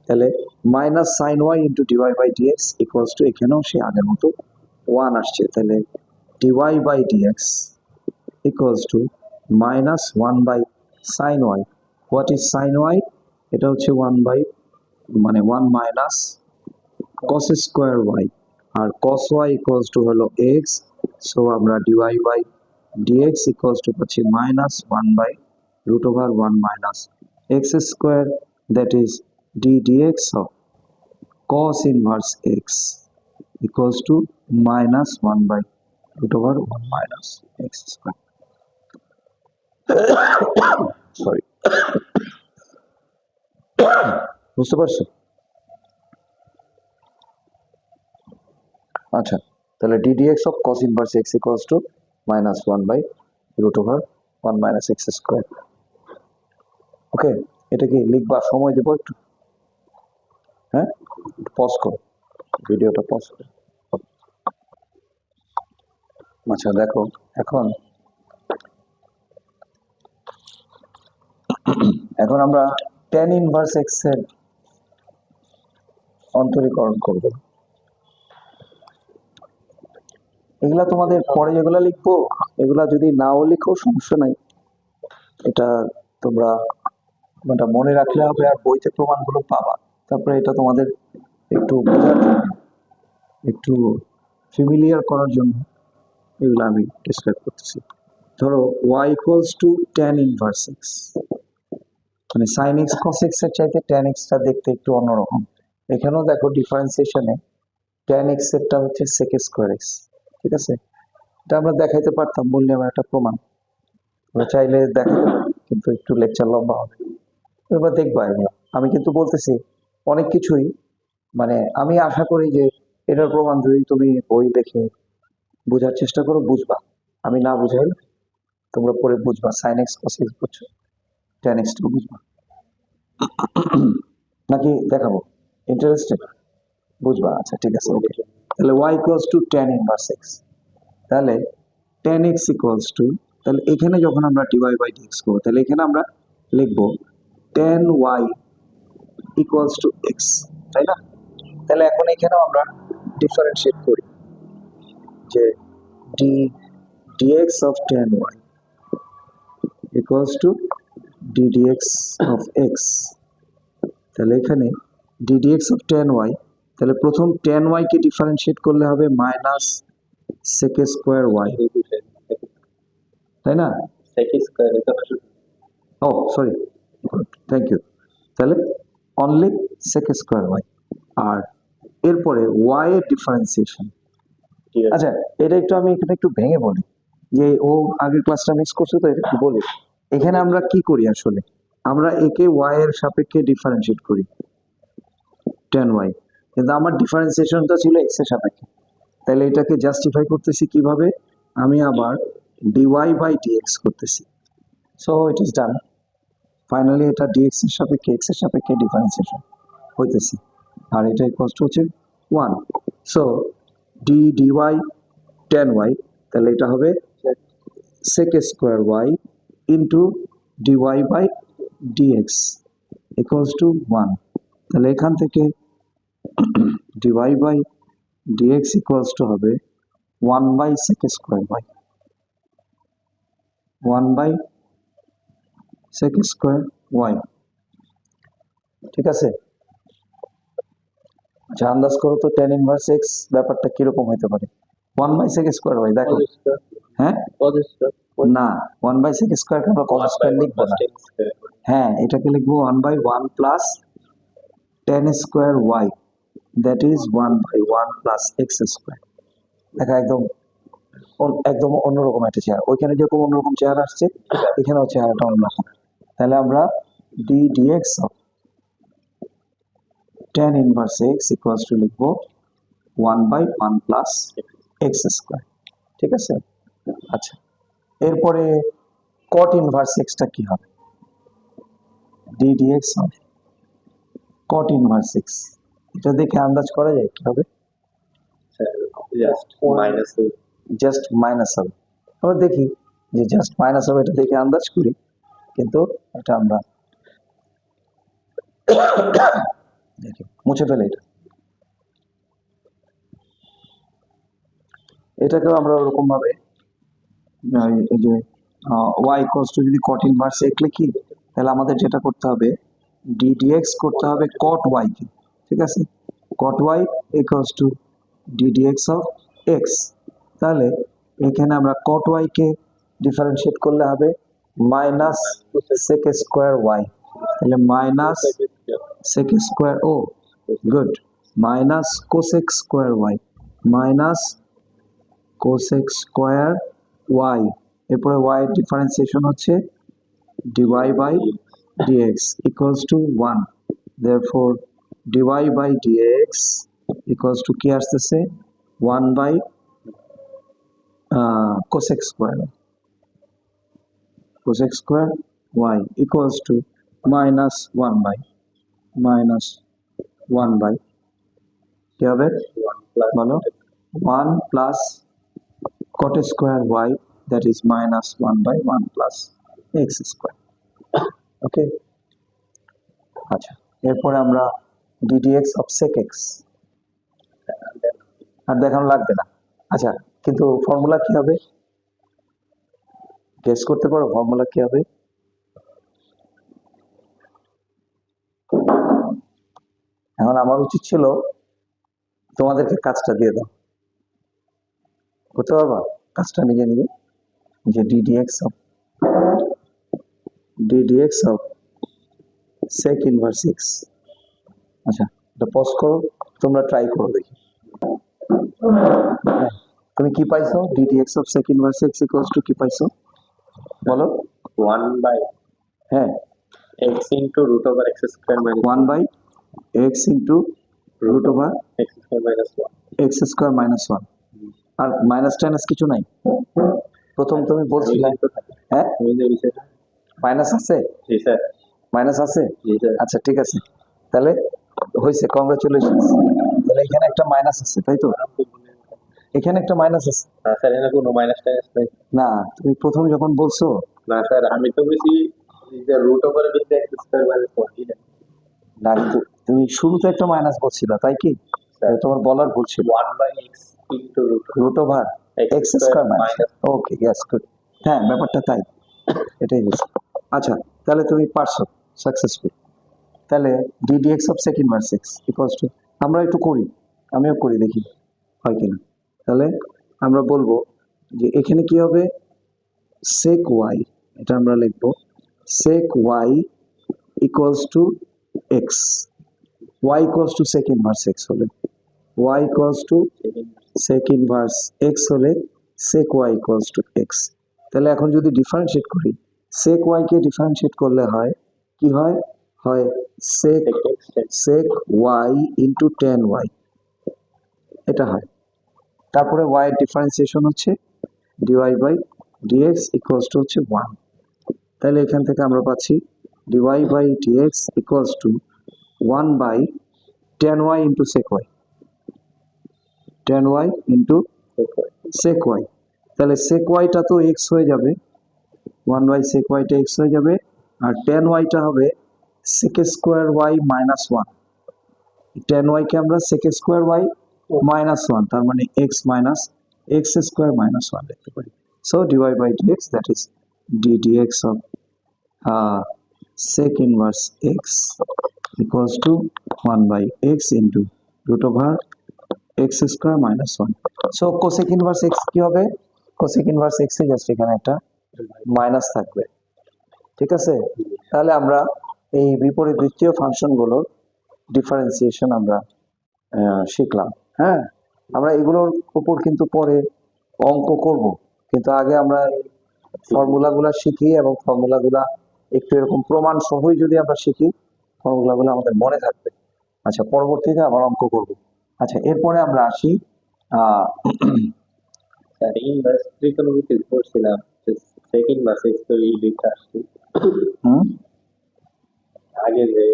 তাহলে minus sine y into dy by dx equals to, এখানেও সে আগের মতো 1 আসছে, তাহলে dy by dx equals to minus 1 by sine y। What is sine y? এটা হচ্ছে 1 বাই মানে 1 মাইনাস cos স্কোয়ার y, আর cos y ইকুয়ালস টু হলো x, সো আমরা dy by dx equals to পাচ্ছি minus 1/√1 minus x square, that is ddx of cos inverse x equals to minus 1/√1 minus x square. Sorry, বুঝতে পারছো? আচ্ছা তাহলে ddx of cos inverse x equals to minus 1/√1 minus x square. Okay, এটা কি লিখবা? সময় দেবো একটু, হ্যাঁ, পজ করো, ভিডিওটা পজ করো। আচ্ছা দেখো এখন আমরা tan ইনভার্স x এর অন্তরীকরণ করব। এগুলা তোমাদের পরে যেগুলা লিখবো, এগুলা যদি নাও লিখো সমস্যা নাই, এটা তোমরা এটা মনে রাখলে হবে, আর বইতে প্রমাণগুলো পাবা। তারপরে এটা তোমাদের একটু বোঝার জন্য, একটু ফ্যামিলিয়ার করার জন্য এগুলো আমি ডিসক্রাইব করতেছি। ধরো y equals two tan inverse x, মানে sin x cos x এর চাইতে tan x টা দেখতে একটু অন্যরকম। এখানেও দেখো ডিফারেন্সিয়েশনে tan x এরটা হচ্ছে sec স্কয়ার x, ঠিক আছে? এটা আমরা দেখাইতে পারতাম, বললে আমার একটা প্রমাণ, আমরা চাইলে দেখাতে পারি, কিন্তু একটু লেকচার লম্বা হবে। এবার দেখবা এগুলো, আমি কিন্তু বলতেছি অনেক কিছুই, মানে আমি আশা করি যে এটার প্রমাণ যদি তুমি বই দেখে বোঝার চেষ্টা করো বুঝবা, আমি না বুঝাই তোমরা পরে বুঝবা, sin x cos x বুঝছো, tan x টাও বুঝবা। নাকি দেখাবো? ইন্টারেস্টেড? বুঝবা? আচ্ছা ঠিক আছে, ওকে। তাহলে y equals two tan inverse x, তাহলে tan x ইকুয়ালস টু, তাহলে এখানে যখন আমরা dy বাই dx করবো, তাহলে এখানে আমরা লিখবো tan y equals to x, তাই না? তাহলে এখন এখানেও আমরা ডিফারেন্সিয়েট করি যে dx of tan y equals to ddx of x, তাহলে এখানে ddx of tan y, তাহলে প্রথম tan y কে ডিফারেন্সিয়েট করলে হবে মাইনাস sec স্কয়ার y, তাই না? sec স্কয়ার, ও সরি, থ্যাংক ইউ। তাহলে অনলি sec স্কয়ার y, আর এরপরে y এর ডিফারেন্সিয়েশন। আচ্ছা এটা একটু আমি এখানে একটু ভেঙে বলি, যে ও আগের ক্লাসটা মিস করছে, তো এটা একটু বলি। এখানে আমরা কি করি আসলে, আমরা একে y এর সাপেক্ষে ডিফারেন্সিয়েট করি tan y, কিন্তু আমার ডিফারেন্সিয়েশনটা ছিল x এর সাপেক্ষে। তাহলে এটাকে জাস্টিফাই করতেছি কিভাবে, আমি আবার dy বাই dx করতেছি। So it is done. Finally এটা dx এর সাপেক্ষে x এর সাপেক্ষে ডিফারেন্সিয়েশন হইতেছে, আর এটা ইকুয়ালস টু হচ্ছে 1। So d dy tan y, তাহলে এটা হবে sec square y into dy by dx equals to 1। তাহলে এখান থেকে dy by dx equals to হবে 1 by sec square y, 1 by sec square y। ঠিক আছে, আচ্ছা আন্দাজ করো তো tan ইনভার্স x ব্যাপারটা কিরকম হতে পারে? 1 বাই sec স্কোয়ার y, দেখো। হ্যাঁ না, 1 বাই sec স্কোয়ারকে আমরা cos স্কোয়ার লিখবো না, হ্যাঁ এটাকে লিখবো 1 by 1 plus tan square y, that is 1 by 1 plus x square. দেখা একদম একদম অন্যরকম একটা চেহারা, ওইখানে যেরকম অন্যরকম চেহারা আসছে এখানেও চেহারাটা অন্যরকম। তাহলে আমরা d dx of tan inverse x equals to লিখবো 1 বাই 1 প্লাস x স্কোয়ার। ঠিক আছে, আচ্ছা এরপরে cot ইনভার্স x টা কি হবে? D dx of cot inverse x, এটা দেখে আন্দাজ করা যায় কি হবে? জাস্ট মাইনাস হবে। আমরা দেখি যে জাস্ট মাইনাস হবে, এটা দেখে আন্দাজ করি, কিন্তু এটা আমরা দেখি মুছে ফেলে এটা। এটাকেও আমরা ওরকম ভাবে এই যে y ইকুয়ালস টু যদি cot ইনভার্স x লিখি, তাহলে আমাদের যেটা করতে হবে ডি ডিএক্স করতে হবে cot y কে। ঠিক আছে, cot y equals to d dx of x। তাহলে এখানে আমরা cot y কে ডিফারেন্সিয়েট করলে হবে মাইনাস sec স্কোয়ার y, তাহলে minus sec square, oh good, minus cosec square y, minus cosec square y। এরপরে y এর ডিফারেন্সিয়েশন হচ্ছে dy by dx equals to 1। Therefore dy by dx equals to কি আসতেছে? 1 by cosec square, cosec square y equals to minus 1 by কি হবে বলো? 1 plus cot square y, that is minus 1 by 1 plus x square. ওকে, আচ্ছা এরপরে আমরা ddx of sec x আর দেখানো লাগবে না। আচ্ছা কিন্তু ফর্মুলা কি হবে? গেস করতে পারো ফর্মুলা কি হবে? এখন আমার উচিত ছিল তোমাদেরকে কাজটা দিয়ে দাও, করতে পারবা কাজটা নিজে নিজে, যে ddx of sec inverse x। আচ্ছা এটা পজ করো, তোমরা ট্রাই করো দেখি। তুমি কি পাইছো? ddx of sec inverse x equals to কি পাইছো বলো? 1 by হ্যাঁ x into root over x square minus 1 by x into root over x square minus 1. x square minus 1, আর মাইনাস টাইনাস কিছু নাই। প্রথম তুমি বলছিলে হ্যাঁ মাইনাস আছে, জি স্যার, মাইনাস আছে, জি স্যার। আচ্ছা ঠিক আছে, তাহলে হয়েছে, কংগ্রাচুলেশন। তাহলে এখানে একটা মাইনাস আছে তাই তো? এখানে একটা মাইনাস আছে না স্যার, এখানে কোনো মাইনাস টাইনাস নাই। না, তুমি প্রথম যখন বলছো না স্যার, আমি তো বেশি যে root over with x square minus 1 না, কিন্তু তুমি শুরুতে একটা মাইনাস বলছিলা তাই কি? তাহলে তোমার বলার ভুল ছিল। 1 by x into root over x square minus, okay yes good, হ্যাঁ ব্যাপারটা তাই, এটাই হয়েছে। আচ্ছা তাহলে তুমি পারছো, সাকসেসফুল। তাহলে ddx of sec inverse x equals to, আমরা একটু করি, আমিও করি দেখি হয় কিনা। তাহলে আমরা বলবো যে এখানে কি হবে sec y, এটা আমরা লিখবো sec y equals to x, y equals two sec inverse x হলে, y equals two sec inverse x হলে sec y equals to x। তাহলে এখন যদি ডিফারেন্সিয়েট করি, sec y কে ডিফারেন্সিয়েট করলে হয় কি হয়? হয় sec y into tan y, এটা হয়। তারপরে y এর ডিফারেন্সিয়েশন হচ্ছে dy by dx equals to হচ্ছে 1। তাহলে এখান থেকে আমরা পাচ্ছি dy by dx equals to 1 by tan y into sec y, tan y into sec y। তাহলে sec y টা তো x হয়ে যাবে, 1 বাই sec y টা x হয়ে যাবে, আর tan y টা হবে sec square y minus 1। tan y কে আমরা sec স্কোয়ার y মাইনাস 1, তার মানে x minus x square minus 1 লিখতে পারি। So dy by dx that is ddx of sec inverse x equals to 1 by x into root over x square minus 1। So cosec inverse x কি হবে? cosec inverse x এ জাস্ট এখানে একটা মাইনাস থাকবে, ঠিক আছে? তাহলে আমরা এই বিপরীত বৃত্তীয় ফাংশনগুলোর ডিফারেন্সিয়েশন আমরা শিখলাম। হ্যাঁ, আমরা এগুলোর উপর কিন্তু পরে অঙ্ক করব, কিন্তু আগে আমরা ফর্মুলাগুলো শিখি, এবং ফর্মুলাগুলো একটু এরকম প্রমাণ সহই যদি আমরা শিখি, ফর্মুলাগুলো আমাদের মনে থাকবে। আচ্ছা, পরবর্তীতে আবার অঙ্ক করব। আচ্ছা, এরপরে আমরা আসি স্যার ইনভার্স ত্রিকোণমিতি পড়ছিলাম, sec inverse x তো এই দুইটা আসছে আগে যে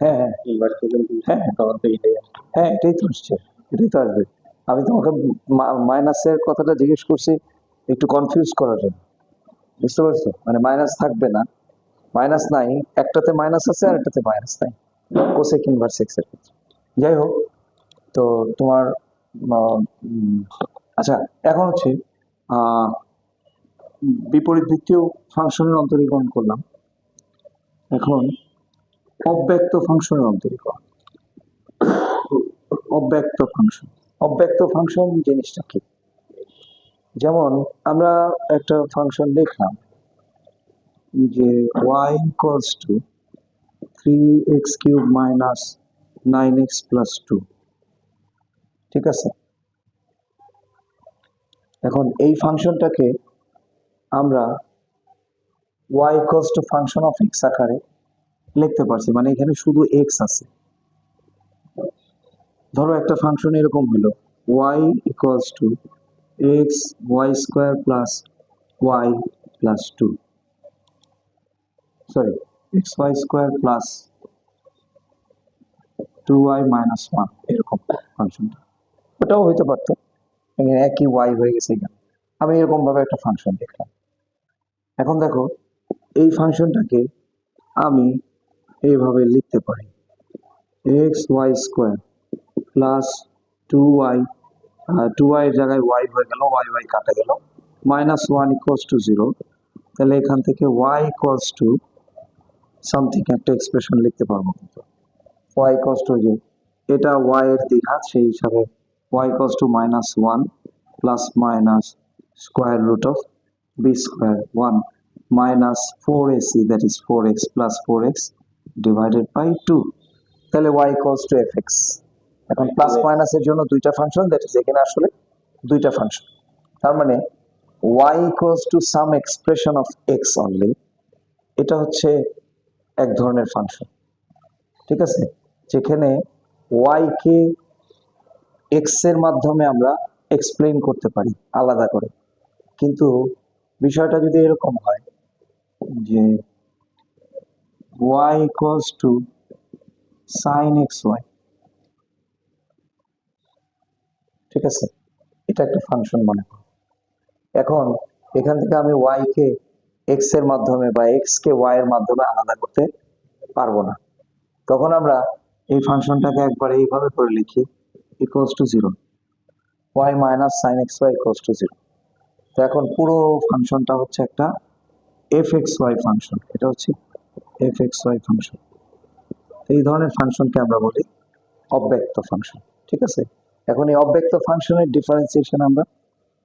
হ্যাঁ হ্যাঁ ইনভার্স ত্রিকোণমিতি হ্যাঁ তখন তো এটাই আসছে। হ্যাঁ, এটাই তো আসছে, এটাই তো আসবে। আমি তোমাকে মাইনাসের কথাটা জিজ্ঞেস করছি একটু কনফিউজ করার জন্য, বুঝতে পারছো? মানে মাইনাস থাকবে না, মাইনাস নাই, একটাতে মাইনাস আছে আর একটাতে মাইনাস নাই কোসেক ইনভার্স এক্স এর ক্ষেত্রে। যাই হোক, তো তোমার আচ্ছা, এখন হচ্ছে বিপরীত বৃত্তীয় ফাংশনের অন্তরীকরণ করলাম, এখন অব্যক্ত ফাংশনের অন্তরীকরণ। অব্যক্ত ফাংশন, অব্যক্ত ফাংশন জিনিসটা কি? যেমন আমরা একটা ফাংশন লিখলাম যে y equals to 3x cube minus 9x plus 2, ঠিক আছে? এখন এই ফাংশনটাকে আমরা y equals to function of x আকারে লিখতে পারছি, মানে এখানে শুধু x আছে। ধরো একটা ফাংশন এরকম হলো y equals to x y square plus y plus 2, sorry xy square plus 2y minus 1, এরকম ফাংশনটা। ওটাও হইতে পারতো, এখানে একই y হয়ে গেছে এখানে। আমি এরকম ভাবে একটা ফাংশন দেখলাম। এখন দেখো, এই ফাংশনটাকে আমি এইভাবে লিখতে পারি x y square plus 2y, 2y এর জায়গায় y হয়ে গেল, y y কাটা গেল, minus 1 equals to 0। তাহলে এখান থেকে y equals to সামথিং একটা এক্সপ্রেশন লিখতে পারবো, কিন্তু y equals to যে এটা y এর দ্বিঘাত, সেই হিসাবে y equals to minus 1 plus minus square root of b square 1 minus 4ac, that is 4x plus 4x divided by 2। তাহলে y equals to fx। এখন প্লাস মাইনাসের জন্য দুইটা ফাংশন, দ্যাট ইজ এখানে আসলে দুইটা ফাংশন, তার মানে y equals to some expression of x only, এটা হচ্ছে এক ধরনের ফাংশন, ঠিক আছে? যেখানে y কে x এর মাধ্যমে আমরা এক্সপ্লেইন করতে পারি আলাদা করে। কিন্তু বিষয়টা যদি এরকম হয় যে y equals to sin xy, ঠিক আছে? এটা একটা ফাংশন মনে করো। এখন এখান থেকে আমি y কে x এর মাধ্যমে বা x কে y এর মাধ্যমে আলাদা করতে পারবো না। তখন আমরা এই ফাংশনটাকে একবার এইভাবে করে লিখি equals to 0, y minus sine x y equals to 0। তো এখন পুরো ফাংশনটা হচ্ছে একটা fxy ফাংশন, এটা হচ্ছে fxy ফাংশন। এই ধরনের ফাংশনকে আমরা বলি অব্যক্ত ফাংশন, ঠিক আছে? এখন এই অব্যক্ত ফাংশনের ডিফারেন্সিয়েশন আমরা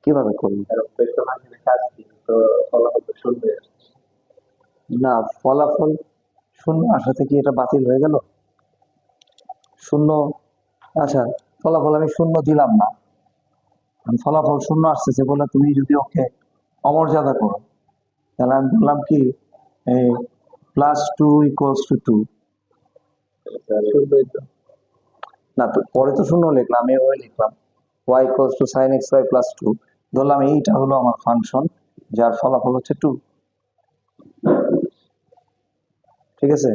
কিভাবে করব? আর অব্যক্ত ফাংশনের কাজ কি? তো ফলাফল তো শূন্য আসছে। না, ফলাফল শূন্য আসাতে কি এটা বাতিল হয়ে গেল? শূন্য, আচ্ছা ফলাফল আমি শূন্য দিলাম না, ফলাফল শূন্য আসতেছে বলে তুমি যদি ওকে অমর্যাদা করো, তাহলে আমি বললাম কি প্লাস 2 ইকুয়ালস টু 2, শূন্যই তো। না তো পরে তো শূন্য লিখলাম, আমি ওই লিখলাম y equals to sine x y plus 2, ধরলাম এইটা হলো আমার ফাংশন যার ফলাফল হচ্ছে 2। ঠিক আছে।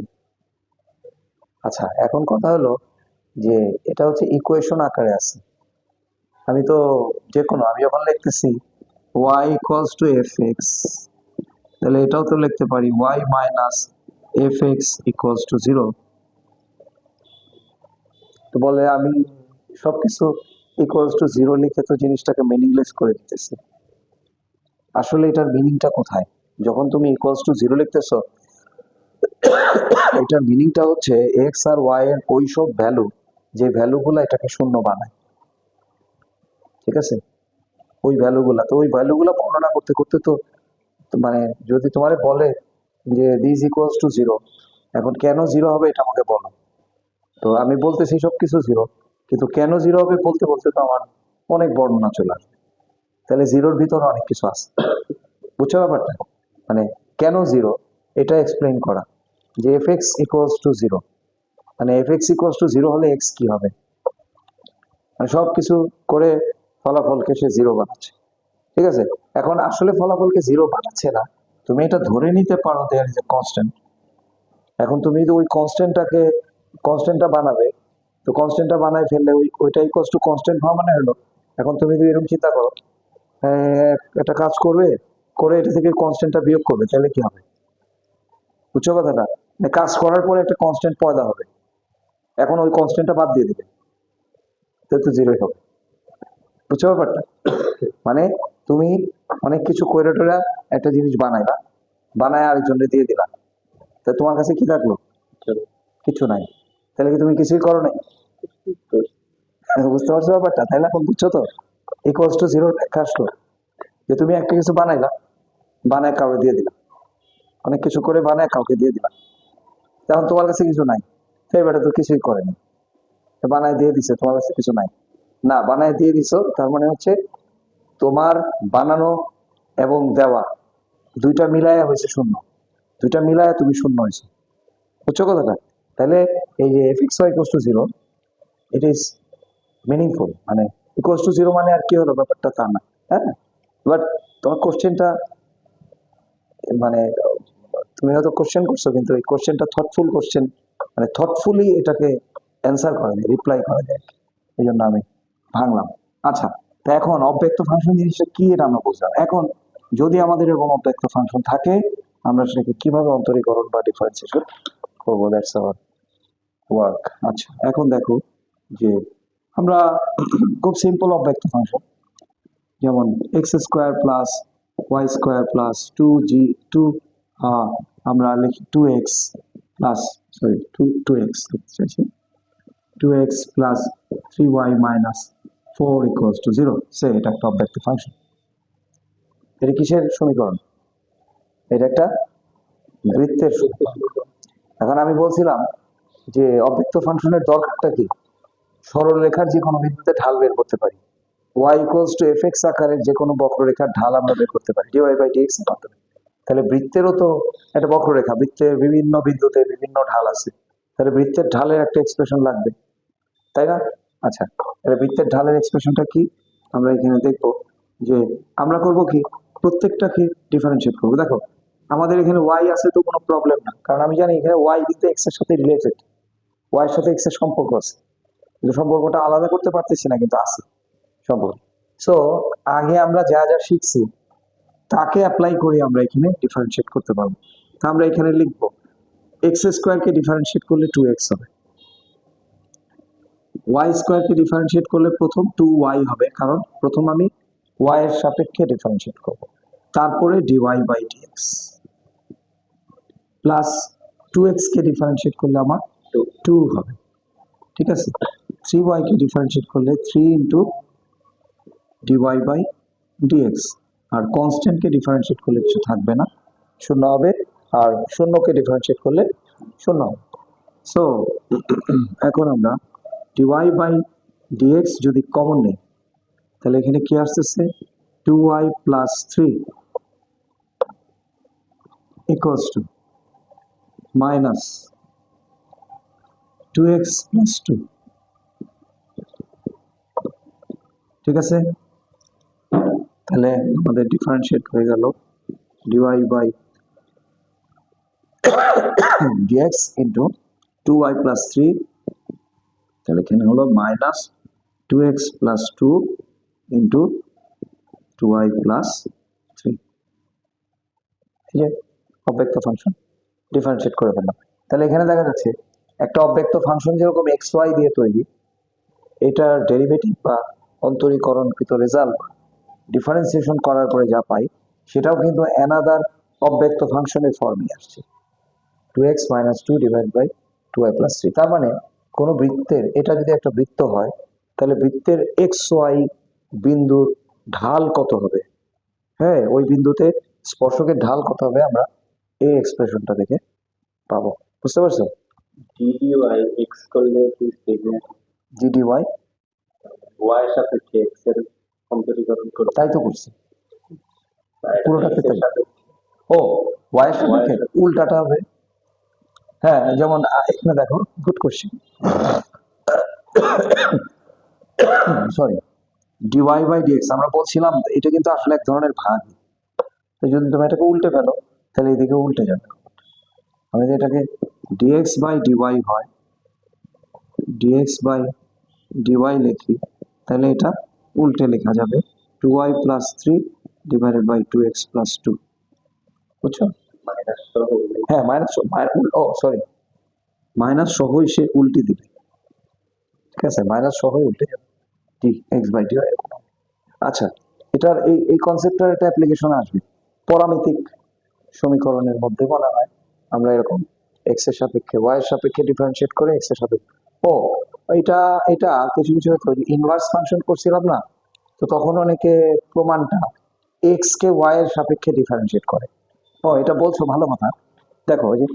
আচ্ছা, এখন কথা হলো যে এটা হচ্ছে ইকুয়েশন আকারে আছে। আমি তো আমি যখন লিখতেছি y ইকুয়ালস টু fx, তাহলে এটাও তো লিখতে পারি y minus fx equals to 0। তো বলে আমি সবকিছু ইকুয়ালস টু 0 লিখে তো জিনিসটাকে মিনিংলেস করে দিতেছি। আসলে এটার মিনিংটা কোথায়? যখন তুমি ইকুয়ালস টু 0 লিখতেছো, এটার মিনিংটা হচ্ছে এক্স আর ওয়াই এর ওই সব ভ্যালু, যে ভ্যালুগুলো এটাকে শূন্য বানায়। ঠিক আছে, ওই ভ্যালুগুলা, তো ওই ভ্যালুগুলা বর্ণনা করতে করতে তো মানে যদি তোমারে বলে যে দিস ইকুয়ালস টু 0, এখন কেন 0 হবে এটা আমাকে বলো। তো আমি বলতেছি সবকিছু 0, কিন্তু কেন 0 হবে বলতে বলতে তো আমার অনেক বর্ণনা চলে আসবে। তাহলে 0-র ভিতরে অনেক কিছু আছে, বুঝছো ব্যাপারটা? মানে কেন 0 এটা এক্সপ্লেইন করা, যে এফ এক্স ইকুয়ালস টু 0, মানে এফ এক্স ইকুয়ালস টু 0 হলে এক্স কি হবে, মানে সব কিছু করে ফলাফলকে সে 0 বানাচ্ছে। ঠিক আছে, এখন আসলে ফলাফলকে 0 বানাচ্ছে না, তুমি এটা ধরে নিতে পারো দেয়ার ইজ এ কনস্ট্যান্ট। এখন তুমি যদি ওই কনস্ট্যান্টটা বানাবে, তো কনস্ট্যান্টটা বানাই ফেললে ওইটা ইকুয়ালস টু কনস্ট্যান্ট হওয়া মানে হলো, এখন তুমি যদি এরকম চিন্তা করো, একটা কাজ করবে, করে এটা থেকে কনস্ট্যান্টটা বিয়োগ করবে, তাহলে কি হবে? বুঝছো কথাটা? মানে কাজ করার পরে একটা কনস্ট্যান্ট পয়দা হবে, এখন ওই কনস্ট্যান্টটা বাদ দিয়ে দেবে, তাহলে তো 0-ই হবে। বুঝছো ব্যাপারটা? মানে তুমি অনেক কিছু কইরা টইরা একটা জিনিস বানাইলা, বানায় আরেকজনকে দিয়ে দিলা, তা তোমার কাছে কি থাকলো? কিছু নাই। তাহলে কি তুমি কিছুই করো নাই? বুঝতে পারছো ব্যাপারটা? তাহলে এখন বুঝছো তো ইকুয়ালস টু 0 ব্যাখ্যা আসলো, যে তুমি একটা কিছু বানাইলা, বানায় কাউকে দিয়ে দিলা, অনেক কিছু করে বানায় কাউকে দিয়ে দিলা, তখন তোমার কাছে কিছু নাই, তো এবারে তো কিছুই করেনি, বানায় দিয়ে দিছে, তোমার কাছে কিছু নাই, না বানায় দিয়ে দিছো, তার মানে হচ্ছে তোমার বানানো এবং দেওয়া দুইটা মিলায়া হয়েছে শূন্য, দুইটা মিলায়া তুমি শূন্য হয়েছে। বুঝছো কথাটা? তাহলে এই যে f x y equals to 0, it is meaningful, মানে ইকুয়ালস টু 0 মানে আর কি হলো ব্যাপারটা তা না। হ্যাঁ, বাট তোমার কোশ্চেনটা মানে তুমি হয়তো কোশ্চেন করছো, কিন্তু এই কোশ্চেনটা থটফুল কোশ্চেন, মানে থটফুলি এটাকে অ্যান্সার করা যায়, রিপ্লাই করা যায়, এই জন্য আমি ভাঙলাম। আচ্ছা, তো এখন অব্যক্ত ফাংশন জিনিসটা কি এটা আমরা বুঝলাম। এখন যদি আমাদের এরকম অব্যক্ত ফাংশন থাকে, আমরা সেটাকে কিভাবে অন্তরীকরণ বা ডিফারেন্সিয়েশন করবো, দ্যাটস আওয়ার ওয়ার্ক। আচ্ছা, এখন দেখো যে আমরা খুব সিম্পল অব্যক্ত ফাংশন, যেমন x square plus y square plus 2 আমরা লিখি 2x প্লাস, সরি 2x লিখতে চাইছি, 2x plus 3y minus 4 equals to 0, সে এটা একটা অব্যক্ত ফাংশন। এটা কিসের সমীকরণ? এটা একটা বৃত্তের সমীকরণ। এখন আমি বলছিলাম যে অব্যক্ত ফাংশনের দরকারটা কি, সরলরেখার যে কোনো বিন্দুতে ঢাল বের করতে পারি, y equals to f x আকারের যে কোনো বক্ররেখার ঢাল আমরা বের করতে পারি dy বাই dx এর মাধ্যমে। তাহলে বৃত্তেরও তো একটা বক্ররেখা, বৃত্তের বিভিন্ন বিন্দুতে বিভিন্ন ঢাল আছে, তাহলে বৃত্তের ঢালের একটা এক্সপ্রেশন লাগবে, তাই না? আচ্ছা, তাহলে বৃত্তের ঢালের এক্সপ্রেশনটা কি আমরা এখানে দেখবো, যে আমরা করব কি, প্রত্যেকটাকে ডিফারেন্সিয়েট করবো। দেখো আমাদের এখানে y আছে তো কোনো প্রবলেম না, কারণ আমি জানি এখানে y কিন্তু x এর সাথে রিলেটেড, y এর সাথে x এর সম্পর্ক আছে, কিন্তু সম্পর্কটা আলাদা করতে পারতেছি না, কিন্তু আছে সম্পর্ক। সো আগে আমরা যা যা শিখছি তাকে অ্যাপ্লাই করে আমরা এখানে ডিফারেন্সিয়েট করতে পারবো। তা আমরা এখানে লিখবো এক্স স্কোয়ারকে ডিফারেন্সিয়েট করলে 2x হবে, ওয়াই স্কোয়ারকে ডিফারেন্সিয়েট করলে প্রথম 2y হবে, কারণ প্রথম আমি y এর সাপেক্ষে ডিফারেন্সিয়েট করব, তারপরে dy by dx plus 2x কে ডিফারেন্সিয়েট করলে আমার 2 হবে। ঠিক আছে, 3y কে ডিফারেন্সিয়েট করলে 3 ইন্টু dy বাই dx, আর কনস্ট্যান্টকে ডিফারেন্সিয়েট করলে কিছু থাকবে না, শূন্য হবে, আর শূন্যকে ডিফারেন্সিয়েট করলে শূন্য হবে। সো এখন আমরা dy বাই dx যদি কমন নেই, তাহলে এখানে কি আসতেছে, 2y plus 3 equals to minus 2x plus 2। ঠিক আছে, তাহলে আমাদের ডিফারেন্সিয়েট হয়ে গেল dy by dx into 2y plus 3, তাহলে এখানে হলো minus 2x plus 2 into 2y plus 3, ঠিক আছে, অব্যক্ত ফাংশন ডিফারেন্সিয়েট করে ফেললাম। তাহলে এখানে দেখা যাচ্ছে একটা অব্যক্ত ফাংশন যেরকম এক্স ওয়াই দিয়ে তৈরি, এটার ডেরিভেটিভ বা অন্তরীকরণকৃত রেজাল্ট ডিফারেন্সিয়েশন করার পরে যা পাই সেটাও কিন্তু অ্যানাদার অব্যক্ত ফাংশনের ফর্মে আসছে, 2x minus 2 divided by 2y plus 3। তার মানে কোনো বৃত্তের, এটা যদি একটা বৃত্ত হয় তাহলে বৃত্তের এক্স ওয়াই বিন্দুর ঢাল কত হবে, হ্যাঁ ওই বিন্দুতে স্পর্শকের ঢাল কত হবে আমরা এই এক্সপ্রেশনটা দেখে পাবো, বুঝতে পারছো? dy x করলে কি সেভেন dy y এর সাপেক্ষে x এর অন্তরীকরণ করতে তাই তো করছি, পুরোটাতে x এর তাই। সাপেক্ষে ও ওয়াই এর সাপেক্ষে উল্টাটা হবে, হ্যাঁ যেমন এখানে দেখো, good question, sorry, dy by dx আমরা বলছিলাম এটা কিন্তু আসলে এক ধরনের ভাগ, তো যদি তুমি এটাকে উল্টে ফেলো তাহলে এদিকে উল্টে যাবে। আমি যদি এটাকে dx বাই dy হয়, dx বাই dy লিখি তাহলে এটা উল্টে লেখা যাবে 2y plus 3 divided by 2x plus 2, বুঝছো? মাইনাস সহ হলে হ্যাঁ মাইনাস, ও সরি, মাইনাস সহই সে উল্টে দিবে, ঠিক আছে, মাইনাস সহই উল্টে যাবে dx বাই dy। আচ্ছা, এটার এই কনসেপ্টটার একটা অ্যাপ্লিকেশন আসবে পরামিতিক সমীকরণের মধ্যে, বলা হয় আমরা এরকম এক্স এর সাপেক্ষে ওয়াই এর সাপেক্ষে ডিফারেন্সিয়েট করে এক্স এর সাপেক্ষে, ও এটা এটা কিছু কিছু ইনভার্স ফাংশন করছিলাম না, তো তখন অনেকে প্রমাণটা এক্স কে ওয়াই এর সাপেক্ষে ডিফারেন্সিয়েট করে। ও এটা বলছো, ভালো কথা। দেখো ওই যে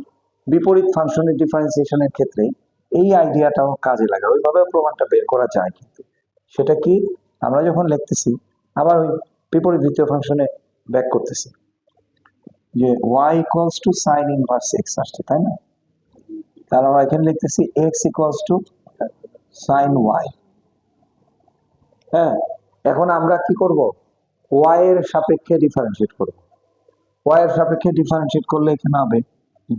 বিপরীত ফাংশনের ডিফারেন্সিয়েশনের ক্ষেত্রে এই আইডিয়াটাও কাজে লাগে, ওইভাবেও প্রমাণটা বের করা যায়, কিন্তু সেটা কি, আমরা যখন লিখতেছি আবার ওই বিপরীত দ্বিতীয় ফাংশনে ব্যাক করতেছি যে y equals to sine inverse x আসছে, তাই না? তাহলে আমরা এখানে লিখতেছি x equals to sine y. হ্যাঁ, এখন আমরা কি করব, y এর সাপেক্ষে ডিফারেন্সিয়েট করব, y এর সাপেক্ষে ডিফারেন্সিয়েট করলে এখানে হবে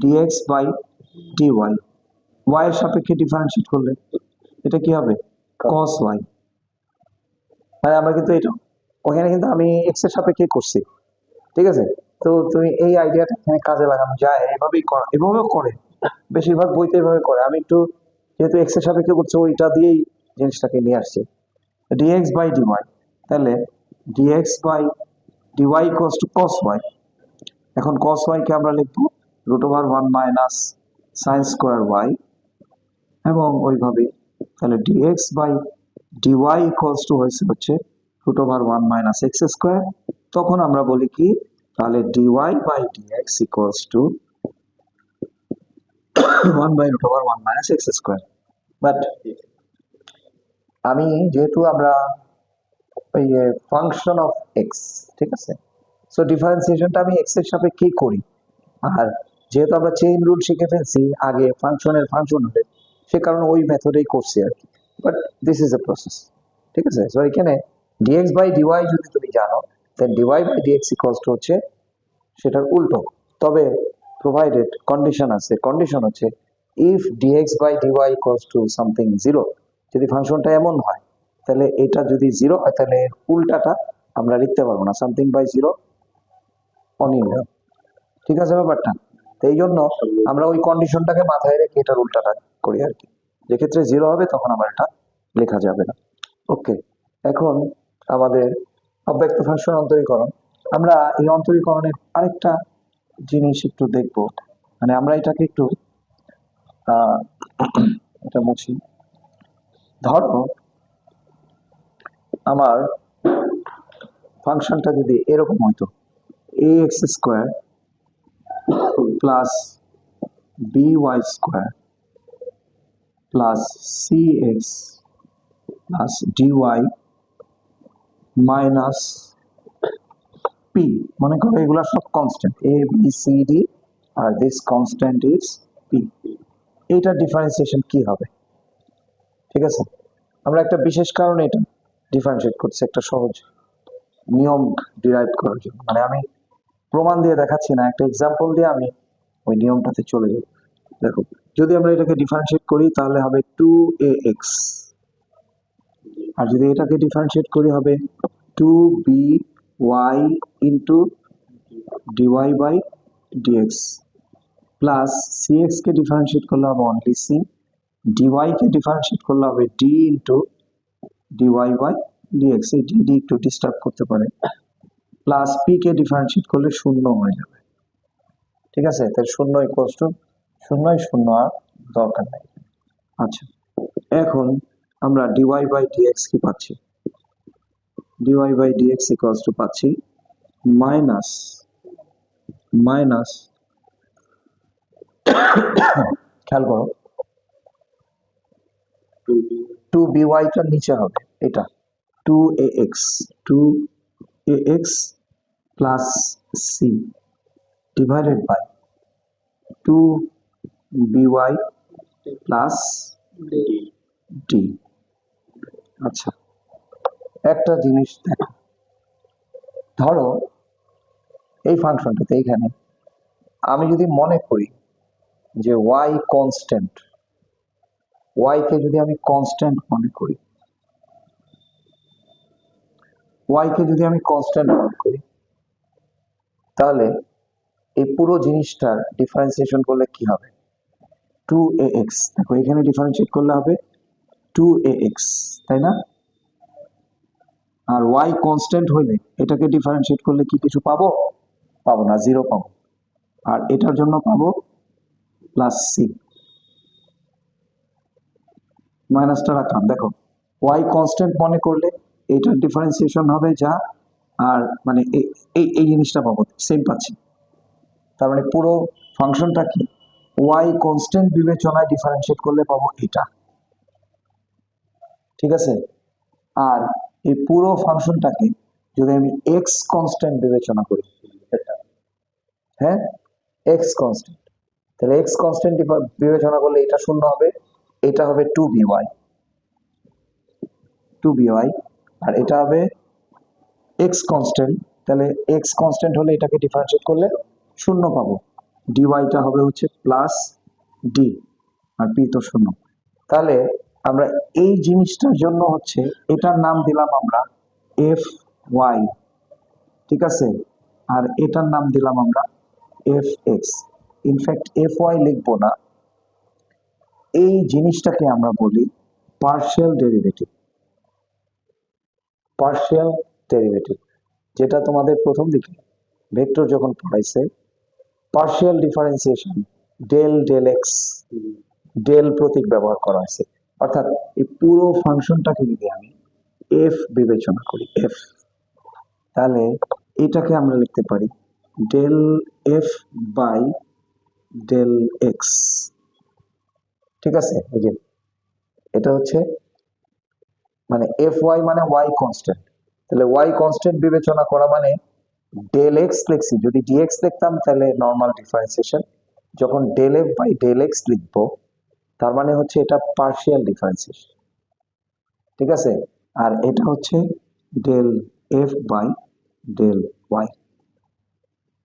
dx বাই dy, y এর সাপেক্ষে ডিফারেন্সিয়েট করলে এটা কি হবে cos y। মানে আমরা কিন্তু এটা ওখানে কিন্তু আমি x এর সাপেক্ষে করছি, ঠিক আছে, তো তুমি এই আইডিয়াটা এখানে কাজে লাগানো যায়, এভাবেই করা, এভাবেও করে বেশিরভাগ বইতে এভাবে করে, আমি একটু যেহেতু এক্স এর সাপেক্ষে করছে ওইটা দিয়েই জিনিসটাকে নিয়ে আসছি, dx বাই dy, তাহলে dx by dy equals to cos y। এখন cos y কে আমরা লিখবো √1 মাইনাস সাইন স্কোয়ার y, এবং ওইভাবে তাহলে dx by dy equals to হচ্ছে √1 মাইনাস এক্স স্কোয়ার। তখন আমরা বলি কি, তাহলে dy by dx equals to 1 by √1 minus x square. But আমি যেহেতু আমরা ওই ফাংশন অফ এক্স, ঠিক আছে, সো ডিফারেন্সিয়েশনটা আমি এক্স এর সাপেক্ষেই করি, আর যেহেতু আমরা চেইন রুল শিখে ফেলছি আগে ফাংশনের ফাংশন হলে, সে কারণে ওই মেথডেই করছি আর কি, but this is a process, ঠিক আছে। সো এখানে dx বাই dy যদি তুমি জানো, then dy by dx equals to হচ্ছে সেটার উল্টো, তবে প্রোভাইডেড কন্ডিশন আছে, কন্ডিশন হচ্ছে if dx by dy equals to something zero, যদি ফাংশনটা এমন হয় তাহলে এটা যদি জিরো হয় তাহলে উল্টাটা আমরা লিখতে পারবো না, সামথিং বাই জিরো অনিল, ঠিক আছে ব্যাপারটা। তো এই জন্য আমরা ওই কন্ডিশনটাকে মাথায় রেখে এটার উল্টাটা করি আর কি, যে ক্ষেত্রে জিরো হবে তখন আবার এটা লেখা যাবে না। ওকে, এখন আমাদের অব্যক্ত ফাংশন অন্তরীকরণ, আমরা এই অন্তরীকরণের আরেকটা জিনিস একটু দেখব, মানে আমরা এটাকে একটু এটা মুছি। ধরো আমার ফাংশনটা যদি এরকম হইতো ax square plus by square plus cx plus dy minus p, মনে করো এগুলা সব constant a b c d আর দিস কনস্ট্যান্ট ইজ p, এইটার ডিফারেন্সিয়েশন কি হবে, ঠিক আছে। আমরা একটা বিশেষ কারণে এটা ডিফারেন্সিয়েট করছি, একটা সহজ নিয়ম ডিরাইভ করার জন্য, মানে আমি প্রমাণ দিয়ে দেখাচ্ছি না, একটা এক্সাম্পল দিয়ে আমি ওই নিয়মটাতে চলে যাব। দেখো, যদি আমরা এটাকে ডিফারেন্সিয়েট করি তাহলে হবে 2ax, আর যদি এটাকে ডিফারেন্সিয়েট করি হবে 2by into dy by dx, plus cx কে ডিফারেন্সিয়েট করলে হবে অনলি c, dy কে ডিফারেন্সিয়েট করলে হবে d into dy by dx, এই d একটু ডিস্টার্ব করতে পারে, প্লাস p কে ডিফারেন্সিয়েট করলে 0 হয়ে যাবে। ঠিক আছে, তাহলে 0 ইকুয়ালস টু 0, 0 আর দরকার নাই। আচ্ছা, এখন আমরা dy বাই dx কি পাচ্ছি? dy by dx equals to পাচ্ছি মাইনাস খেয়াল করো, 2by টার নিচে হবে এটা 2ax plus c divided by 2by plus d। আচ্ছা, একটা জিনিস দেখো, ধরো এই ফাংশনটাতে এইখানে আমি যদি মনে করি যে y কনস্ট্যান্ট, y কে যদি আমি কনস্ট্যান্ট মনে করি, y কে যদি আমি কনস্ট্যান্ট মনে করি, তাহলে এই পুরো জিনিসটার ডিফারেন্সিয়েশন করলে কি হবে? 2ax, দেখো এখানে ডিফারেন্সিয়েট করলে হবে 2ax, তাই না? আর y কনস্ট্যান্ট হইলে এটাকে ডিফারেন্সিয়েট করলে কি কিছু পাবো? পাবো না, 0 পাবো। আর এটার জন্য পাবো প্লাস c, মাইনাসটা রাখলাম। দেখো, y কনস্ট্যান্ট মনে করলে এটার ডিফারেন্সিয়েশন হবে যা, আর মানে এই জিনিসটা পাবো, সেম পাচ্ছি। তার মানে পুরো ফাংশনটা কি y কনস্ট্যান্ট বিবেচনায় ডিফারেন্সিয়েট করলে পাবো এটা। ঠিক আছে, আর এই পুরো ফাংশনটাকে যদি আমি x কনস্ট্যান্ট বিবেচনা করি, হ্যাঁ x কনস্ট্যান্ট, তাহলে x কনস্ট্যান্ট বিবেচনা করলে এটা 0 হবে, এটা হবে 2by, আর এটা হবে x কনস্ট্যান্ট, তাহলে x কনস্ট্যান্ট হলে এটাকে ডিফারেন্সিয়েট করলে 0 পাবো, dyটা হবে হচ্ছে প্লাস d, আর p তো 0। তাহলে আমরা এই জিনিসটার জন্য হচ্ছে এটার নাম দিলাম আমরা fy, ঠিক আছে, আর এটার নাম দিলাম আমরা fx। ইনফ্যাক্ট fy লিখবো না, এই জিনিসটাকে আমরা বলি পার্শিয়াল ডেরিভেটিভ। পার্শিয়াল ডেরিভেটিভ, যেটা তোমাদের প্রথম দিকে ভেক্টর যখন পড়াইছে, partial differentiation del del x, del প্রতীক ব্যবহার করা হয়েছে। অর্থাৎ এই পুরো ফাংশনটাকে যদি আমি এফ বিবেচনা করি, এফ, তাহলে এটাকে আমরা লিখতে পারি del f by del x. ঠিক আছে, এই যে এটা হচ্ছে মানে এফ ওয়াই মানে ওয়াই কনস্ট্যান্ট, তাহলে ওয়াই কনস্ট্যান্ট বিবেচনা করা মানে ডেল এক্স লিখছি, যদি ডিএক্স লিখতাম তাহলে নর্মাল ডিফারেন্সিয়েশন, যখন del f by del x লিখবো তার মানে হচ্ছে এটা পার্শিয়াল ডিফারেন্সিয়েশন। ঠিক আছে, আর এটা হচ্ছে del f by del y.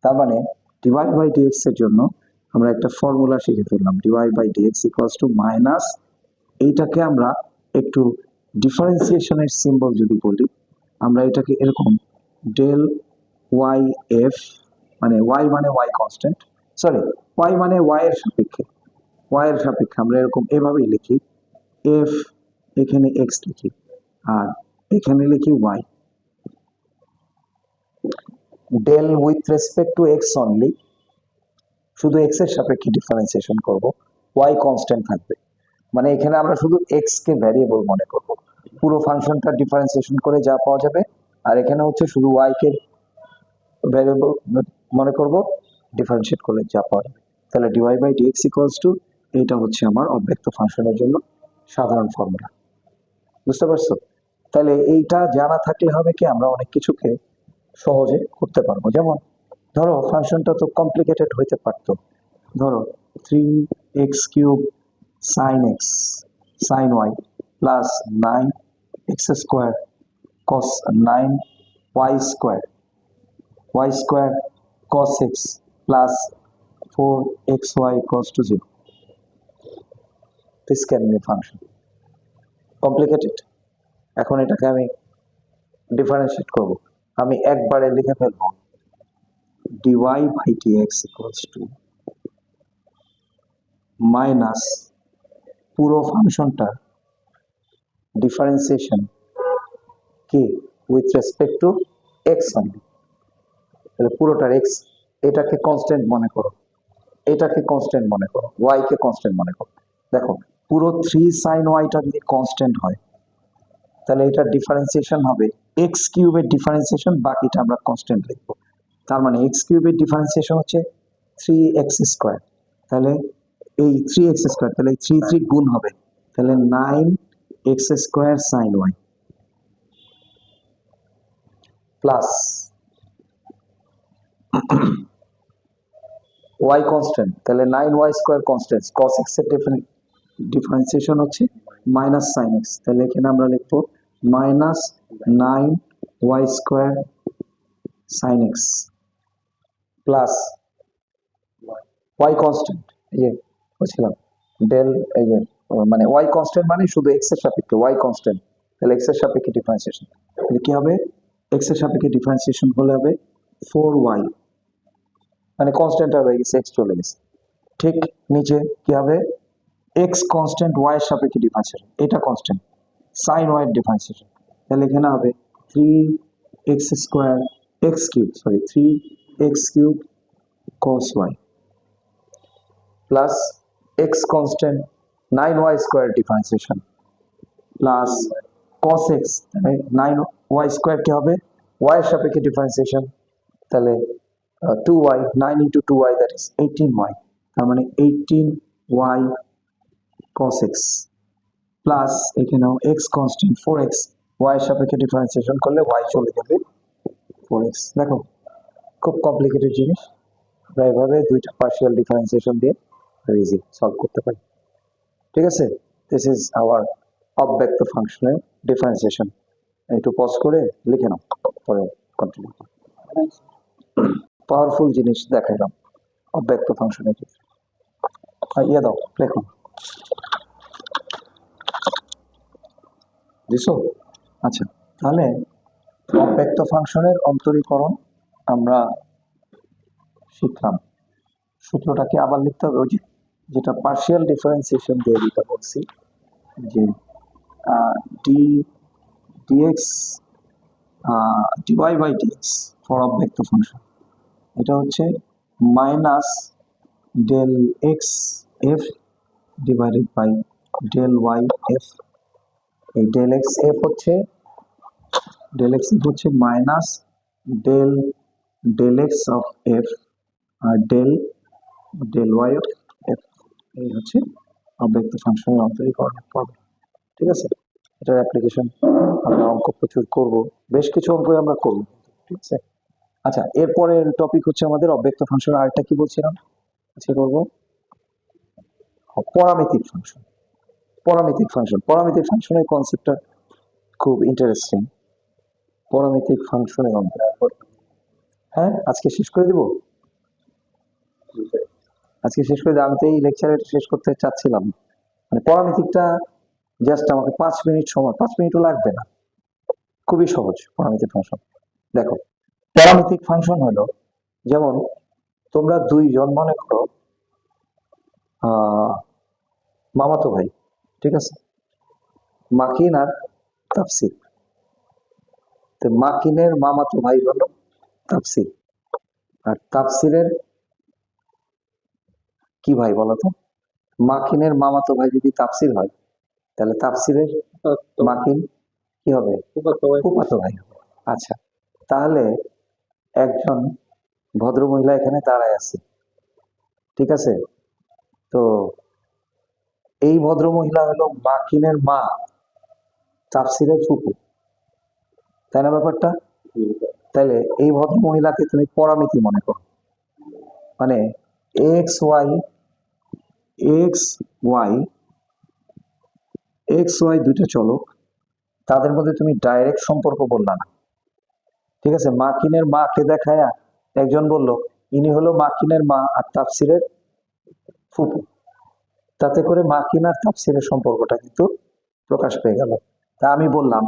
তার মানে ডিভাইড বাই ডিএক্স এর জন্য আমরা একটা ফর্মুলা শিখে ফেললাম, divide by dx equals to minus, এইটাকে আমরা একটু ডিফারেন্সিয়েশনের সিম্বল যদি বলি, আমরা এটাকে এরকম ডেল ওয়াই এফ, মানে ওয়াই মানে ওয়াই কনস্ট্যান্ট, সরি ওয়াই মানে ওয়াই এর সাপেক্ষে, ওয়াই এর সাপেক্ষে আমরা এরকম এভাবেই লিখি, এফ এখানে এক্স লিখি আর এখানে লিখি y, del with respect to x only, শুধু এক্স এর সাপেক্ষে ডিফারেন্সিয়েশন করব, ওয়াই কনস্ট্যান্ট থাকবে। মানে এখানে আমরা শুধু এক্স কে ভ্যারিয়েবল মনে করব, পুরো ফাংশনটা ডিফারেন্সিয়েশন করে যা পাওয়া যাবে, আর এখানে হচ্ছে শুধু ওয়াই কে ভ্যারিয়েবল মনে করব, ডিফারেন্সিয়েট করলে যা পাওয়া যাবে। তাহলে dy by dx equals to, এইটা হচ্ছে আমার অব্যক্ত ফাংশনের জন্য সাধারণ ফর্মুলা। বুঝতে পারছো? তাহলে এইটা জানা থাকলে হবে কি আমরা অনেক কিছুকে সহজে করতে পারবো। যেমন ধরো ফাংশনটা তো কমপ্লিকেটেড হইতে পারতো, ধরো 3x³ sin x sin y plus 9x² cos 9y² cos x plus 4xy equals to 0. This can be a function. Complicated? এখন এটাকে আমি ডিফারেন্সিয়েট করব। আমি একবারে লিখে ফেলবো dy by dx equals to minus পুরো ফাংশনটা ডিফারেন্সিয়েশন কি with respect two x only. তাহলে পুরোটার x, এটাকে কনস্ট্যান্ট মনে করো, এটাকে কনস্ট্যান্ট মনে করো, y কে কনস্ট্যান্ট মনে করো। দেখো পুরো 3 sin y-টা যদি কনস্ট্যান্ট হয় তাহলে এটা ডিফারেন্সিয়েশন হবে x কিউবের ডিফারেন্সিয়েশন, বাকিটা আমরা কনস্ট্যান্ট লিখবো। তার মানে x কিউবের ডিফারেন্সিয়েশন হচ্ছে 3x স্কয়ার, তাহলে এই 3x স্কয়ার, তাহলে 3 গুণ হবে, তাহলে 9x square sin y plus y constant, তাহলে 9y square constant, cos x এর ডিফারেন্সিয়েশন হচ্ছে মাইনাস sin x, তাহলে এখানে আমরা লিখবো minus 9y square sin x plus y constant, বলছিলাম ডেল, মানে y কনস্ট্যান্ট মানে শুধু x এর সাপেক্ষে y কনস্ট্যান্ট, তাহলে x এর সাপেক্ষে ডিফারেন্সিয়েশন, তাহলে কি হবে x এর সাপেক্ষে ডিফারেন্সিয়েশন হলে হবে 4y, মানে কনস্ট্যান্ট হয়ে গেছে x চলে গেছে। ঠিক নিচে কি হবে x কনস্ট্যান্ট y এর সাপেক্ষে ডিফারেন্সিয়েশন, এটা কনস্ট্যান্ট sin y এর ডিফারেন্সিয়েশন, তাহলে এখানে হবে 3x square x cube, sorry 3x cube cos y plus x constant 9y square differentiation plus cos x, তাহলে 9y স্কয়ার কি হবে y এর সাপেক্ষে ডিফারেন্সিয়েশন, তাহলে 2y, 9 into 2y, that is 18y, তার মানে 18y cos x প্লাস এখানেও x কনস্ট্যান্ট 4x, y এর সাপেক্ষে ডিফারেন্সিয়েশন করলে y চলে যাবে 4x। দেখো খুব কমপ্লিকেটেড জিনিস, আমরা এভাবে দুইটা পার্শিয়াল ডিফারেন্সিয়েশন দিয়ে ইজি সলভ করতে পারি। ঠিক আছে, দিস ইজ আওয়ার অব্যক্ত ফাংশনের ডিফারেন্সিয়েশন। একটু পজ করে লিখে নাও, পরে কন্টিনিউ। পাওয়ারফুল জিনিস দেখাইলাম অব্যক্ত ফাংশনের, ইয়ে দাও লেখো দিছো। আচ্ছা, তাহলে অব্যক্ত ফাংশনের অন্তরীকরণ আমরা শিখলাম। সূত্রটাকে আবার লিখতে হবে, ওই যেটা পার্শিয়াল ডিফারেন্সিয়েশন দিয়ে দিতে বলছি, যে dx dy by dx for অব্যক্ত ফাংশন, এটা হচ্ছে minus del x f divided by del y f. এই ডেল এক্স এফ হচ্ছে minus del x of f আর ডেল ওয়াই অফ এফ, এই হচ্ছে অব্যক্ত ফাংশনের অন্তরীকরণের পর্ব। ঠিক আছে, এটার অ্যাপ্লিকেশন আমরা অঙ্ক প্রচুর করব, বেশ কিছু অঙ্ক আমরা করব। ঠিক আছে, আচ্ছা এরপরের টপিক হচ্ছে আমাদের অব্যক্ত ফাংশন। আরেকটা কি বলছিলাম আজকে করবো, পরামিতিক ফাংশন। পরামিতিক ফাংশনের কনসেপ্টটা খুব ইন্টারেস্টিং। পরামিতিক ফাংশনের অঙ্ক, হ্যাঁ আজকে শেষ করে দিব, আমি তো এই লেকচারে শেষ করতে চাচ্ছিলাম। মানে পরামিতিকটা জাস্ট আমাকে 5 মিনিট সময়, 5 মিনিটও লাগবে না, খুবই সহজ পরামিতিক ফাংশন। দেখো পরামিতিক ফাংশন হলো, যেমন তোমরা দুইজন মনে করো মামাতো ভাই, ঠিক আছে, মাকিন আর তাফসির। তো মাকিনের মামাতো ভাই হলো তাফসির, আর তাফসিরের কি ভাই বলতো? মাকিনের মামাতো ভাই যদি তাফসির হয়, তাহলে তাফসিরের মাকিন কি হবে? ফুফাতো ভাই হবে। আচ্ছা, তাহলে একজন ভদ্রমহিলা এখানে দাঁড়ায় আছে, ঠিক আছে, তো এই ভদ্রমহিলা হলো মাকিনের মা, তাফসিরের ফুফু, তাই না ব্যাপারটা? তাহলে এই ভদ্রমহিলাকে তুমি পরামিতি মনে করো, মানে এক্স ওয়াই দুইটা চলক, তাদের মধ্যে তুমি ডাইরেক্ট সম্পর্ক বললা না, ঠিক আছে। মাকিনের মাকে দেখায়া একজন বলল ইনি হলো মাকিনের মা আর তাফসিরের ফুপু। তাতে করে মাকিন আর তাফসিরের সম্পর্কটা কিন্তু প্রকাশ পেয়ে গেল। তা আমি বললাম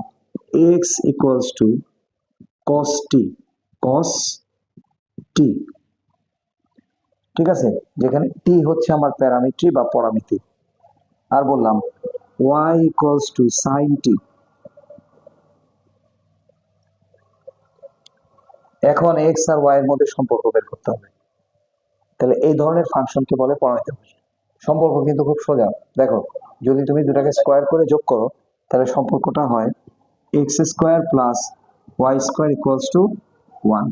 এক্স ইকুয়ালস টু কস টি, কস টি, ঠিক আছে, যেখানে টি হচ্ছে আমার প্যারামিটার বা পরামিতি। আর বললাম y ইকুয়ালস টু সাইন টি। এখন এক্স আর ওয়াই এর মধ্যে সম্পর্ক বের করতে হবে। তাহলে এই ধরনের ফাংশনকে বলে পরামিতি ফাংশন। সম্পর্ক কিন্তু খুব সোজা। দেখো, যদি তুমি দুটাকে স্কোয়ার করে যোগ করো তাহলে সম্পর্কটা হয় x square plus y square equals two 1।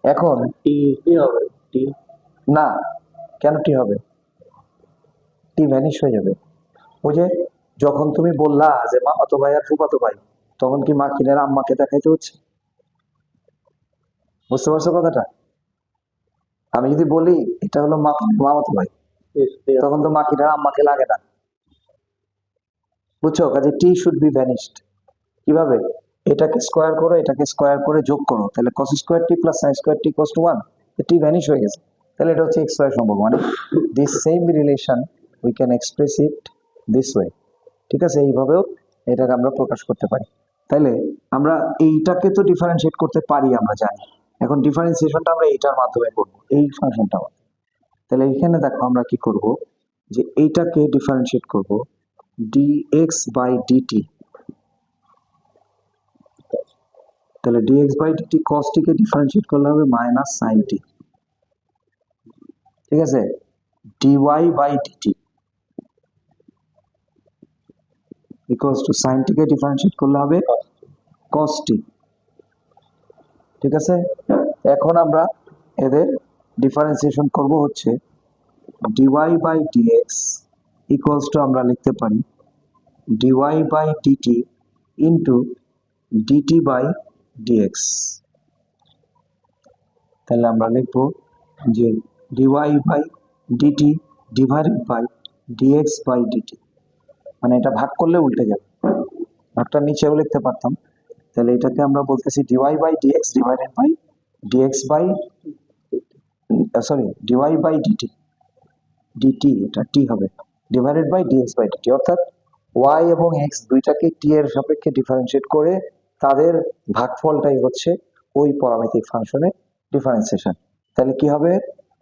এখন টি কি হবে? টি না, কেন টি হবে? টি ভ্যানিশ হয়ে যাবে। ওই যে যখন তুমি বললা যে মামাতো ভাই আর ফুফাতো ভাই, তখন কি মা কিনের আম্মাকে দেখাইতে হচ্ছে? বুঝতে পারছো কথাটা? আমি যদি বলি এটা হলো মামাতো ভাই, তখন তো মা কিনের আম্মাকে লাগে না। বুঝছো? কাজে টি শুড বি ভ্যানিশড। কিভাবে? এটাকে স্কোয়ার করো, এটাকে স্কোয়ার করে যোগ করো, তাহলে cos square T plus sin square T equals to 1। T vanish হয়ে গেছে। তাহলে এটা হচ্ছে এক্স ওয়াই সম্পর্ক। মানে this same relation we can express it this way. ঠিক আছে, এইভাবেও এটাকে আমরা প্রকাশ করতে পারি। তাইলে আমরা এইটাকে তো ডিফারেন্সিয়েট করতে পারি, আমরা জানি। এখন ডিফারেন্সিয়েশনটা আমরা এইটার মাধ্যমে করবো, এই ফাংশনটা। তাহলে এখানে দেখো আমরা কি করব, যে এইটাকে ডিফারেন্সিয়েট করব dx বাই dt। তাহলে dx by dt cos t কে ডিফারেন্সিয়েট করলে হবে মাইনাস sin t। ঠিক আছে, dy by dt equals to sin t কে ডিফারেন্সিয়েট করলে হবে cos t। ঠিক আছে, এখন আমরা এদের ডিফারেন্সিয়েশন করব হচ্ছে dy by dx equals to আমরা লিখতে পারি dy by dt into dt by dx। তাহলে আমরা লিখবো যে dy by dt divided by dx by dt। মানে এটা ভাগ করলে উল্টে যাবে, ভাগটা নিচেও লিখতে পারতাম। তাহলে এটাকে আমরা বলতেছি dy by dx divided by dx by dy by dt, dt এটা t হবে, divided by dx by dt। অর্থাৎ y এবং x দুইটাকে t এর সাপেক্ষে ডিফারেন্সিয়েট করে তাদের ভাগফলটাই হচ্ছে ওই প্যারামেট্রিক ফাংশনের ডিফারেন্সিয়েশন। তাহলে কি হবে,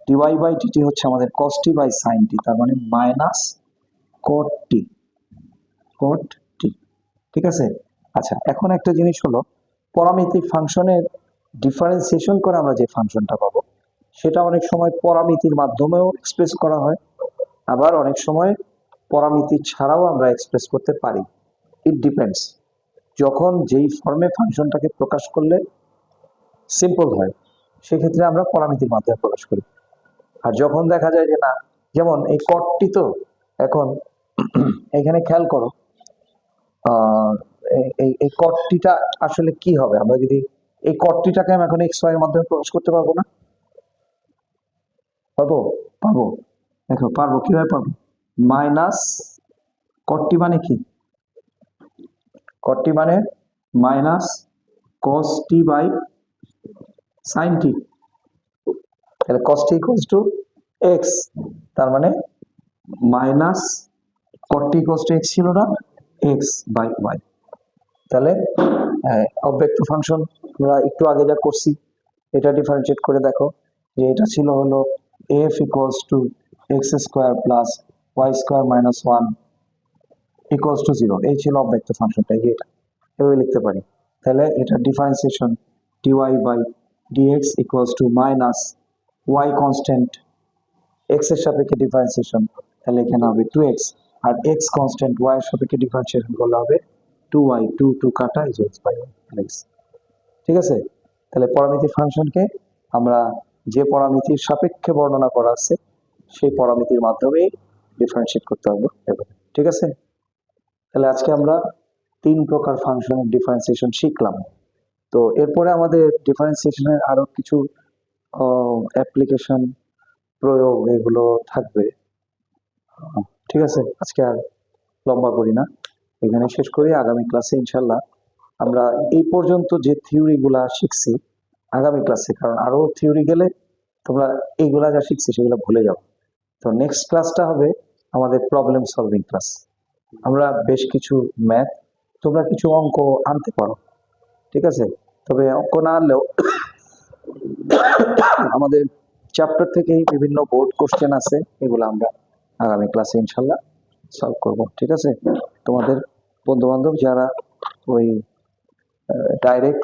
dy বাই dt হচ্ছে আমাদের cos t by sin t, তার মানে minus cot t, cot t। ঠিক আছে, আচ্ছা এখন একটা জিনিস হলো, প্যারামেট্রিক ফাংশনের ডিফারেন্সিয়েশন করে আমরা যে ফাংশনটা পাবো সেটা অনেক সময় প্যারামিতির মাধ্যমেও এক্সপ্রেস করা হয়, আবার অনেক সময় প্যারামিতি ছাড়াও আমরা এক্সপ্রেস করতে পারি। It depends. যখন যেই ফর্মে ফাংশনটাকে প্রকাশ করলে সিম্পল হয় সেক্ষেত্রে আমরা প্যারামিতির মাধ্যমে প্রকাশ করি। আর যখন দেখা যায় যে না, যেমন এই কটটি, তো এখন এখানে খেয়াল করো এই কটটিটা আসলে কি হবে, আমরা যদি এই কটটিটাকে আমি এখন এক্স ওয়াই এর মাধ্যমে প্রকাশ করতে পারবো না? পারবো? পারবো। দেখো পারবো, কিভাবে পারবো? মাইনাস কটটি মানে কি? কটটি মানে minus cos t by sin t। তাহলে cos t equals to x, তার মানে minus cot t equals to x ছিল না, x বাই y। তাহলে অব্যক্ত ফাংশন আমরা একটু আগে যা করছি এটা ডিফারেন্সিয়েট করে দেখো, যে এটা ছিল হলো f equals to x square plus y square minus 1 equals to 0। এই ছিল অব্যক্ত ফাংশনটা, এটা এভাবে লিখতে পারি। তাহলে এটা differentiation dy by dx equals to minus y constant x এর সাপেক্ষে ডিফারেন্সিয়েশন, তাহলে এখানে হবে 2x, আর x কনস্ট্যান্ট y এর সাপেক্ষে ডিফারেন্সিয়েশন করলে হবে 2y, 2 কাটা এই যে x বাই y। ঠিক আছে, তাহলে প্যারামিতিক ফাংশনকে আমরা যে প্যারামিতির সাপেক্ষে বর্ণনা করা আছে সেই প্যারামিতির মাধ্যমে ডিফারেন্সিয়েট করতে পারবো এভাবে। ঠিক আছে, তাহলে আজকে আমরা 3 প্রকার ফাংশনের ডিফারেন্সিয়েশন শিখলাম। তো এরপরে আমাদের ডিফারেন্সিয়েশনের আরো কিছু অ্যাপ্লিকেশন, প্রয়োগ এগুলো থাকবে। ঠিক আছে, আজকে আর লম্বা করি না, এখানে শেষ করি। আগামী ক্লাসে ইনশাল্লাহ আমরা এই পর্যন্ত যে থিওরিগুলা শিখছি আগামী ক্লাসে, কারণ আরো থিওরি গেলে তোমরা এইগুলা যা শিখছি সেগুলো ভুলে যাও। তো নেক্সট ক্লাসটা হবে আমাদের প্রবলেম সলভিং ক্লাস। আমরা বেশ কিছু ম্যাথ, তোমরা কিছু অঙ্ক আনতে পারো, ঠিক আছে? তবে অঙ্ক না আনলেও আমাদের চ্যাপ্টার থেকেই বিভিন্ন বোর্ড কোশ্চেন আছে, এগুলো আমরা আগামী ক্লাসে ইনশাল্লাহ সলভ করব, ঠিক আছে? তোমাদের বন্ধু বান্ধব যারা ওই ডাইরেক্ট